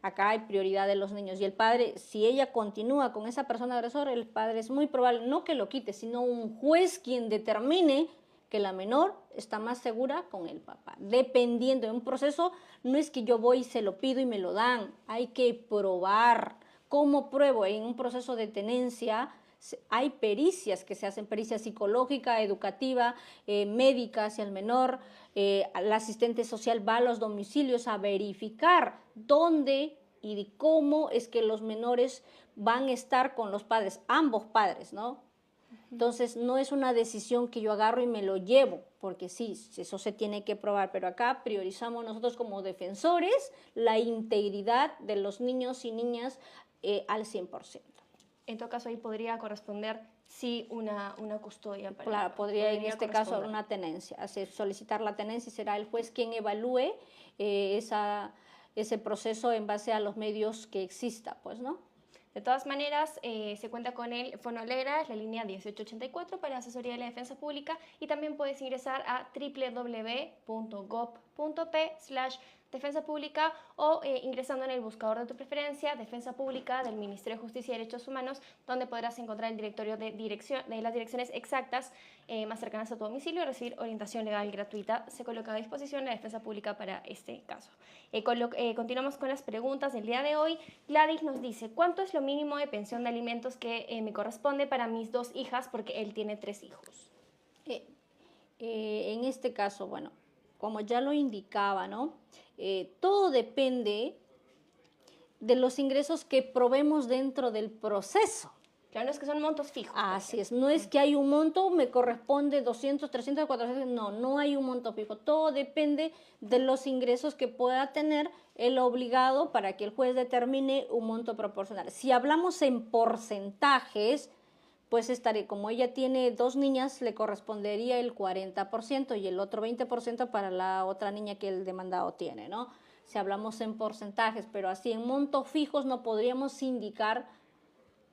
acá hay prioridad de los niños. Y el padre, si ella continúa con esa persona agresora, el padre es muy probable, no que lo quite, sino un juez quien determine que la menor está más segura con el papá. Dependiendo de un proceso, no es que yo voy y se lo pido y me lo dan, hay que probar. ¿Cómo pruebo? En un proceso de tenencia hay pericias que se hacen, pericia psicológica, educativa, médica hacia el menor. La asistente social va a los domicilios a verificar dónde y cómo es que los menores van a estar con los padres, ambos padres, ¿no? Entonces, no es una decisión que yo agarro y me lo llevo, porque sí, eso se tiene que probar, pero acá priorizamos nosotros como defensores la integridad de los niños y niñas al 100%.
En todo caso, ahí podría corresponder, sí, una custodia.
Claro, podría en este caso una tenencia, solicitar la tenencia y será el juez quien evalúe ese proceso en base a los medios que exista, pues, ¿no?
De todas maneras, se cuenta con el Fono Alegra, es la línea 1884 para asesoría de la defensa pública, y también puedes ingresar a www.gov.p/defensa pública o ingresando en el buscador de tu preferencia, Defensa Pública del Ministerio de Justicia y Derechos Humanos, donde podrás encontrar el directorio de las direcciones exactas más cercanas a tu domicilio y recibir orientación legal gratuita. Se coloca a disposición la defensa pública para este caso. Continuamos con las preguntas del día de hoy. Gladys nos dice, ¿cuánto es lo mínimo de pensión de alimentos que me corresponde para mis 2 hijas? Porque él tiene 3 hijos.
En este caso, bueno, como ya lo indicaba, ¿no? Todo depende de los ingresos que probemos dentro del proceso.
Claro, no es que son montos fijos.
Así es, no es que hay un monto, me corresponde 200, 300, 400, no hay un monto fijo. Todo depende de los ingresos que pueda tener el obligado para que el juez determine un monto proporcional. Si hablamos en porcentajes, pues como ella tiene 2 niñas, le correspondería el 40% y el otro 20% para la otra niña que el demandado tiene, ¿no? Si hablamos en porcentajes, pero así en montos fijos no podríamos indicar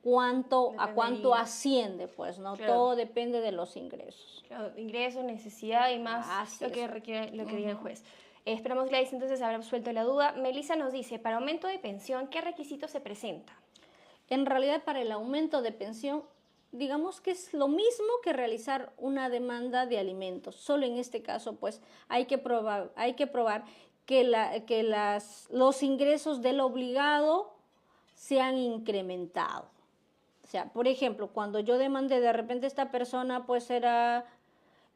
a cuánto asciende, pues, ¿no? Claro. Todo depende de los ingresos.
Claro, ingresos, necesidad y más lo que requiere, lo que diga el juez. Esperamos, Gladys, entonces haber resuelto la duda. Melissa nos dice, para aumento de pensión, ¿qué requisitos se presenta?
En realidad, para el aumento de pensión, digamos que es lo mismo que realizar una demanda de alimentos. Solo en este caso, pues, hay que probar que los ingresos del obligado se han incrementado. O sea, por ejemplo, cuando yo demandé, de repente esta persona pues era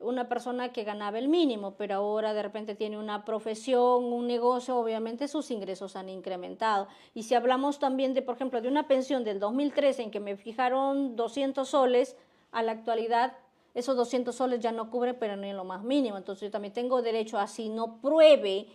una persona que ganaba el mínimo, pero ahora de repente tiene una profesión, un negocio, obviamente sus ingresos han incrementado. Y si hablamos también de, por ejemplo, de una pensión del 2013 en que me fijaron 200 soles, a la actualidad esos 200 soles ya no cubren, pero ni lo más mínimo. Entonces yo también tengo derecho a, si no pruebe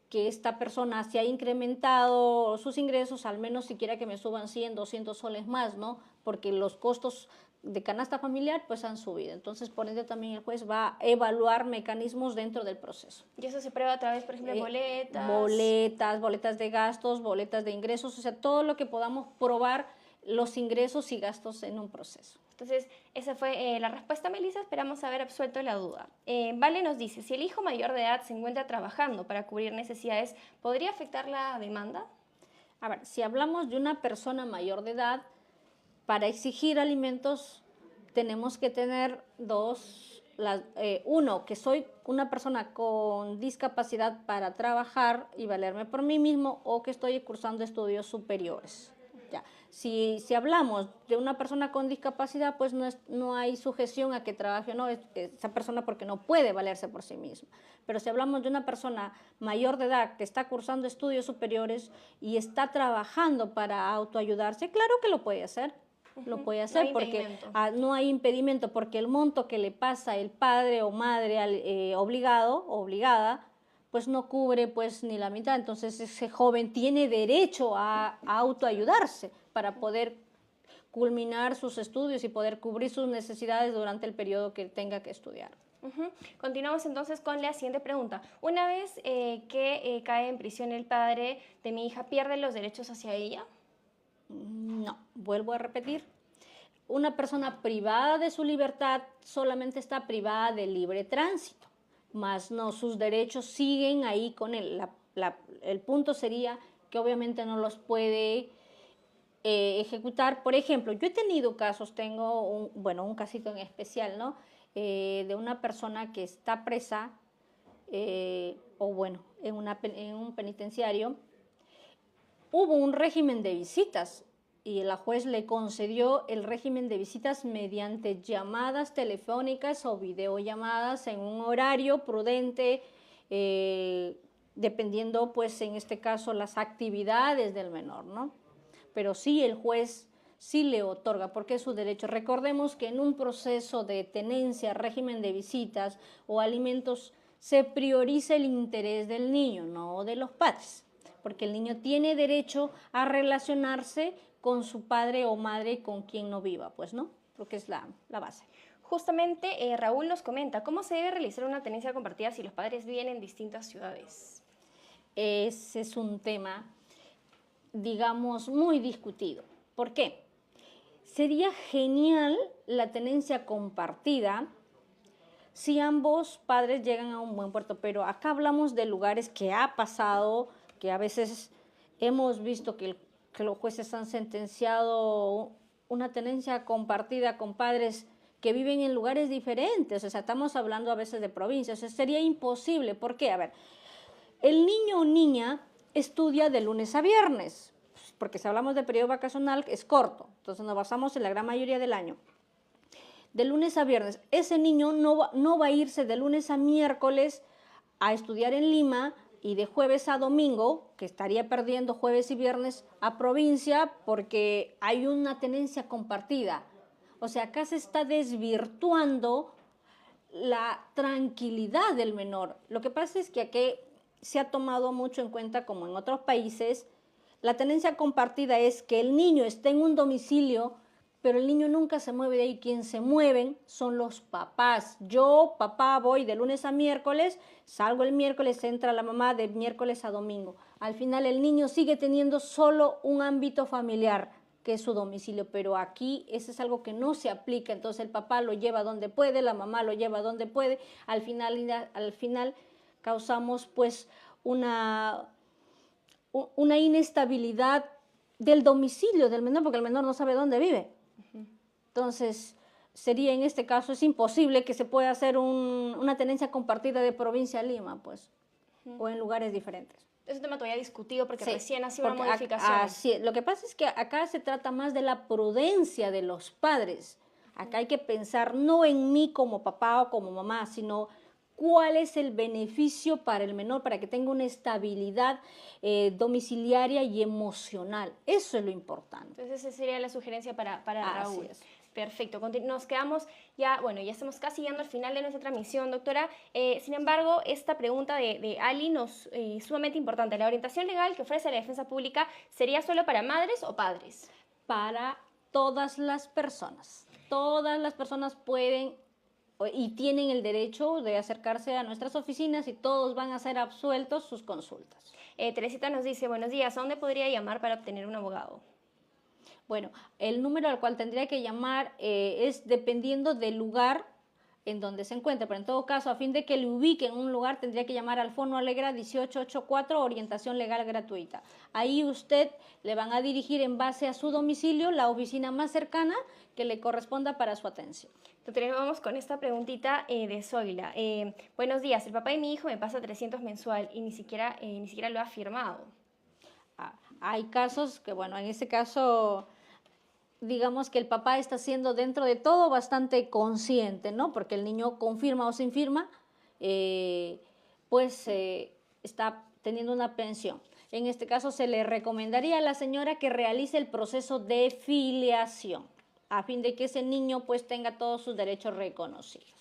que esta persona se ha incrementado sus ingresos, al menos siquiera que me suban 100, 200 soles más, ¿no? Porque los costos de canasta familiar pues han subido. Entonces, por ende, también el juez va a evaluar mecanismos dentro del proceso.
¿Y eso se prueba a través, por ejemplo, de boletas?
Boletas de gastos, boletas de ingresos, o sea, todo lo que podamos probar los ingresos y gastos en un proceso.
Entonces, esa fue la respuesta, Melissa. Esperamos haber absuelto la duda. Vale nos dice, si el hijo mayor de edad se encuentra trabajando para cubrir necesidades, ¿podría afectar la demanda?
A ver, si hablamos de una persona mayor de edad, para exigir alimentos tenemos que tener uno, que soy una persona con discapacidad para trabajar y valerme por mí mismo, o que estoy cursando estudios superiores. Ya. Si hablamos de una persona con discapacidad, pues no hay sujeción a que trabaje o no esa persona porque no puede valerse por sí misma. Pero si hablamos de una persona mayor de edad que está cursando estudios superiores y está trabajando para autoayudarse, claro que lo puede hacer. Lo puede hacer no porque no hay impedimento, porque el monto que le pasa el padre o madre obligado o obligada, pues no cubre pues ni la mitad. Entonces ese joven tiene derecho a autoayudarse para poder culminar sus estudios y poder cubrir sus necesidades durante el periodo que tenga que estudiar.
Continuamos entonces con la siguiente pregunta. Una vez que cae en prisión el padre de mi hija, ¿pierde los derechos hacia ella?
No, vuelvo a repetir. Una persona privada de su libertad solamente está privada de libre tránsito, más no, sus derechos siguen ahí con él. El punto sería que obviamente no los puede ejecutar. Por ejemplo, yo he tenido casos, tengo un casito en especial, ¿no? De una persona que está presa en un penitenciario. Hubo un régimen de visitas y la juez le concedió el régimen de visitas mediante llamadas telefónicas o videollamadas en un horario prudente, dependiendo, pues, en este caso, las actividades del menor, ¿no? Pero sí, el juez sí le otorga, porque es su derecho. Recordemos que en un proceso de tenencia, régimen de visitas o alimentos, se prioriza el interés del niño, no de los padres, porque el niño tiene derecho a relacionarse con su padre o madre con quien no viva, pues, ¿no? Lo que es la base.
Justamente Raúl nos comenta, ¿cómo se debe realizar una tenencia compartida si los padres viven en distintas ciudades?
Ese es un tema, digamos, muy discutido. ¿Por qué? Sería genial la tenencia compartida si ambos padres llegan a un buen puerto, pero acá hablamos de lugares que ha pasado, que a veces hemos visto que los jueces han sentenciado una tenencia compartida con padres que viven en lugares diferentes, o sea, estamos hablando a veces de provincias, o sea, sería imposible. ¿Por qué? A ver, el niño o niña estudia de lunes a viernes, porque si hablamos de periodo vacacional es corto, entonces nos basamos en la gran mayoría del año. De lunes a viernes, ese niño no va a irse de lunes a miércoles a estudiar en Lima y de jueves a domingo, que estaría perdiendo jueves y viernes, a provincia porque hay una tenencia compartida. O sea, acá se está desvirtuando la tranquilidad del menor. Lo que pasa es que aquí se ha tomado mucho en cuenta, como en otros países, la tenencia compartida es que el niño esté en un domicilio, pero el niño nunca se mueve de ahí. Quien se mueven son los papás. Yo, papá, voy de lunes a miércoles, salgo el miércoles, entra la mamá de miércoles a domingo. Al final el niño sigue teniendo solo un ámbito familiar, que es su domicilio, pero aquí eso es algo que no se aplica. Entonces el papá lo lleva donde puede, la mamá lo lleva donde puede. Al final causamos pues una inestabilidad del domicilio del menor, porque el menor no sabe dónde vive. Entonces, sería en este caso, es imposible que se pueda hacer una tenencia compartida de provincia a Lima, pues, o en lugares diferentes.
Es un tema todavía discutido porque
Sí,
recién ha sido una
porque
modificación.
así, lo que pasa es que acá se trata más de la prudencia de los padres. Acá hay que pensar no en mí como papá o como mamá, sino cuál es el beneficio para el menor, para que tenga una estabilidad domiciliaria y emocional. Eso es lo importante.
Entonces esa sería la sugerencia para Raúl.
Así es.
Perfecto, nos quedamos ya, bueno, ya estamos casi llegando al final de nuestra transmisión, doctora. Sin embargo, esta pregunta de Ali nos sumamente importante. ¿La orientación legal que ofrece la defensa pública sería solo para madres o padres?
Para todas las personas. Todas las personas pueden y tienen el derecho de acercarse a nuestras oficinas y todos van a ser absueltos sus consultas.
Teresita nos dice, buenos días, ¿a dónde podría llamar para obtener un abogado?
Bueno, el número al cual tendría que llamar es dependiendo del lugar en donde se encuentre, pero en todo caso, a fin de que le ubique en un lugar, tendría que llamar al Fono Alegra 1884, orientación legal gratuita. Ahí usted le van a dirigir en base a su domicilio la oficina más cercana que le corresponda para su atención.
Entonces vamos con esta preguntita de Zoila. Buenos días, el papá de mi hijo me pasa 300 mensual y ni siquiera lo ha firmado.
Hay casos que, bueno, en este caso digamos que el papá está siendo dentro de todo bastante consciente, ¿no? Porque el niño confirma o sin firma, está teniendo una pensión. En este caso se le recomendaría a la señora que realice el proceso de filiación, a fin de que ese niño pues tenga todos sus derechos reconocidos.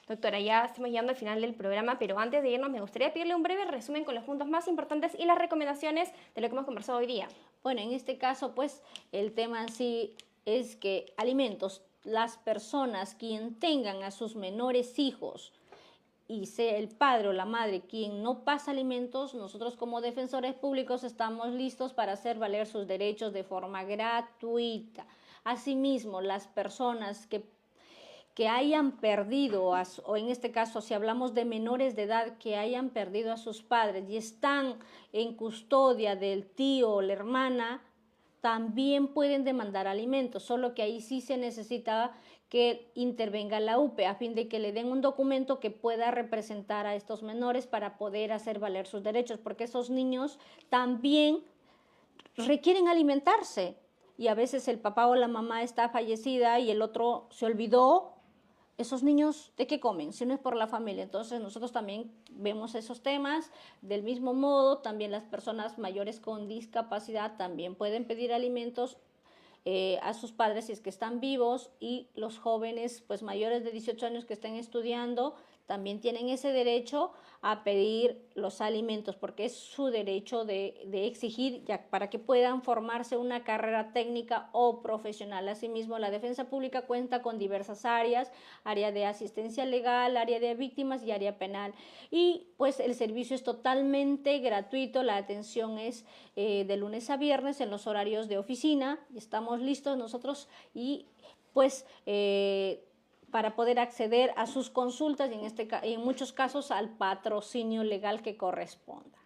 Doctora, ya estamos llegando al final del programa, pero antes de irnos me gustaría pedirle un breve resumen con los puntos más importantes y las recomendaciones de lo que hemos conversado hoy día.
Bueno, en este caso, pues, el tema en sí es que alimentos, las personas quien tengan a sus menores hijos y sea el padre o la madre quien no pasa alimentos, nosotros como defensores públicos estamos listos para hacer valer sus derechos de forma gratuita. Asimismo, las personas que hayan perdido, o en este caso si hablamos de menores de edad que hayan perdido a sus padres y están en custodia del tío o la hermana, también pueden demandar alimentos, solo que ahí sí se necesita que intervenga la UPE a fin de que le den un documento que pueda representar a estos menores para poder hacer valer sus derechos, porque esos niños también requieren alimentarse y a veces el papá o la mamá está fallecida y el otro se olvidó. Esos niños, ¿de qué comen? Si no es por la familia. Entonces nosotros también vemos esos temas. Del mismo modo, también las personas mayores con discapacidad también pueden pedir alimentos a sus padres si es que están vivos, y los jóvenes pues mayores de 18 años que estén estudiando también tienen ese derecho a pedir los alimentos, porque es su derecho de exigir, ya para que puedan formarse una carrera técnica o profesional. Asimismo, la defensa pública cuenta con diversas áreas: área de asistencia legal, área de víctimas y área penal. Y pues el servicio es totalmente gratuito, la atención es de lunes a viernes en los horarios de oficina, y estamos listos nosotros y pues para poder acceder a sus consultas y en muchos casos al patrocinio legal que corresponda.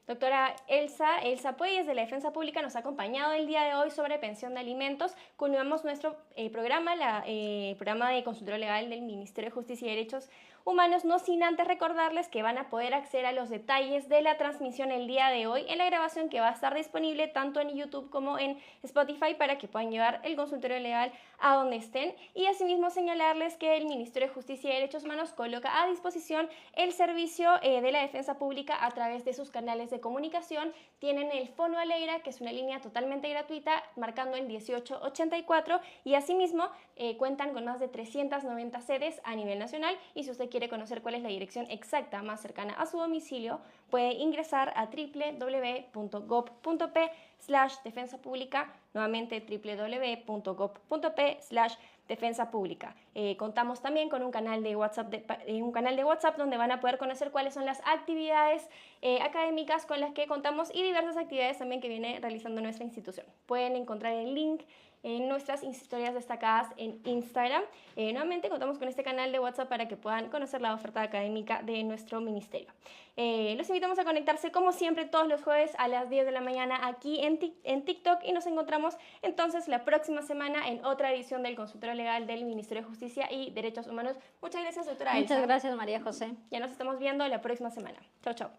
Doctora Elsa Puelles de la Defensa Pública nos ha acompañado el día de hoy sobre pensión de alimentos. Continuamos nuestro programa, el programa de consultorio legal del Ministerio de Justicia y Derechos Humanos, no sin antes recordarles que van a poder acceder a los detalles de la transmisión el día de hoy en la grabación que va a estar disponible tanto en YouTube como en Spotify, para que puedan llevar el consultorio legal a donde estén. Y asimismo señalarles que el Ministerio de Justicia y Derechos Humanos coloca a disposición el servicio de la Defensa Pública a través de sus canales de comunicación. Tienen el Fono Alegra, que es una línea totalmente gratuita, marcando el 1884, y asimismo cuentan con más de 390 sedes a nivel nacional. Y si usted quiere conocer cuál es la dirección exacta más cercana a su domicilio, puede ingresar a www.gov.p/defensa pública, nuevamente www.gov.p/defensa pública. Contamos también con un canal de WhatsApp, donde van a poder conocer cuáles son las actividades académicas con las que contamos y diversas actividades también que viene realizando nuestra institución. Pueden encontrar el link en nuestras historias destacadas en Instagram. Nuevamente contamos con este canal de WhatsApp para que puedan conocer la oferta académica de nuestro ministerio. Los invitamos a conectarse como siempre todos los jueves a las 10 de la mañana aquí en TikTok, y nos encontramos entonces la próxima semana en otra edición del Consultorio Legal del Ministerio de Justicia y Derechos Humanos. Muchas gracias, doctora Elsa.
Muchas gracias, María José.
Ya nos estamos viendo la próxima semana. Chao, chao.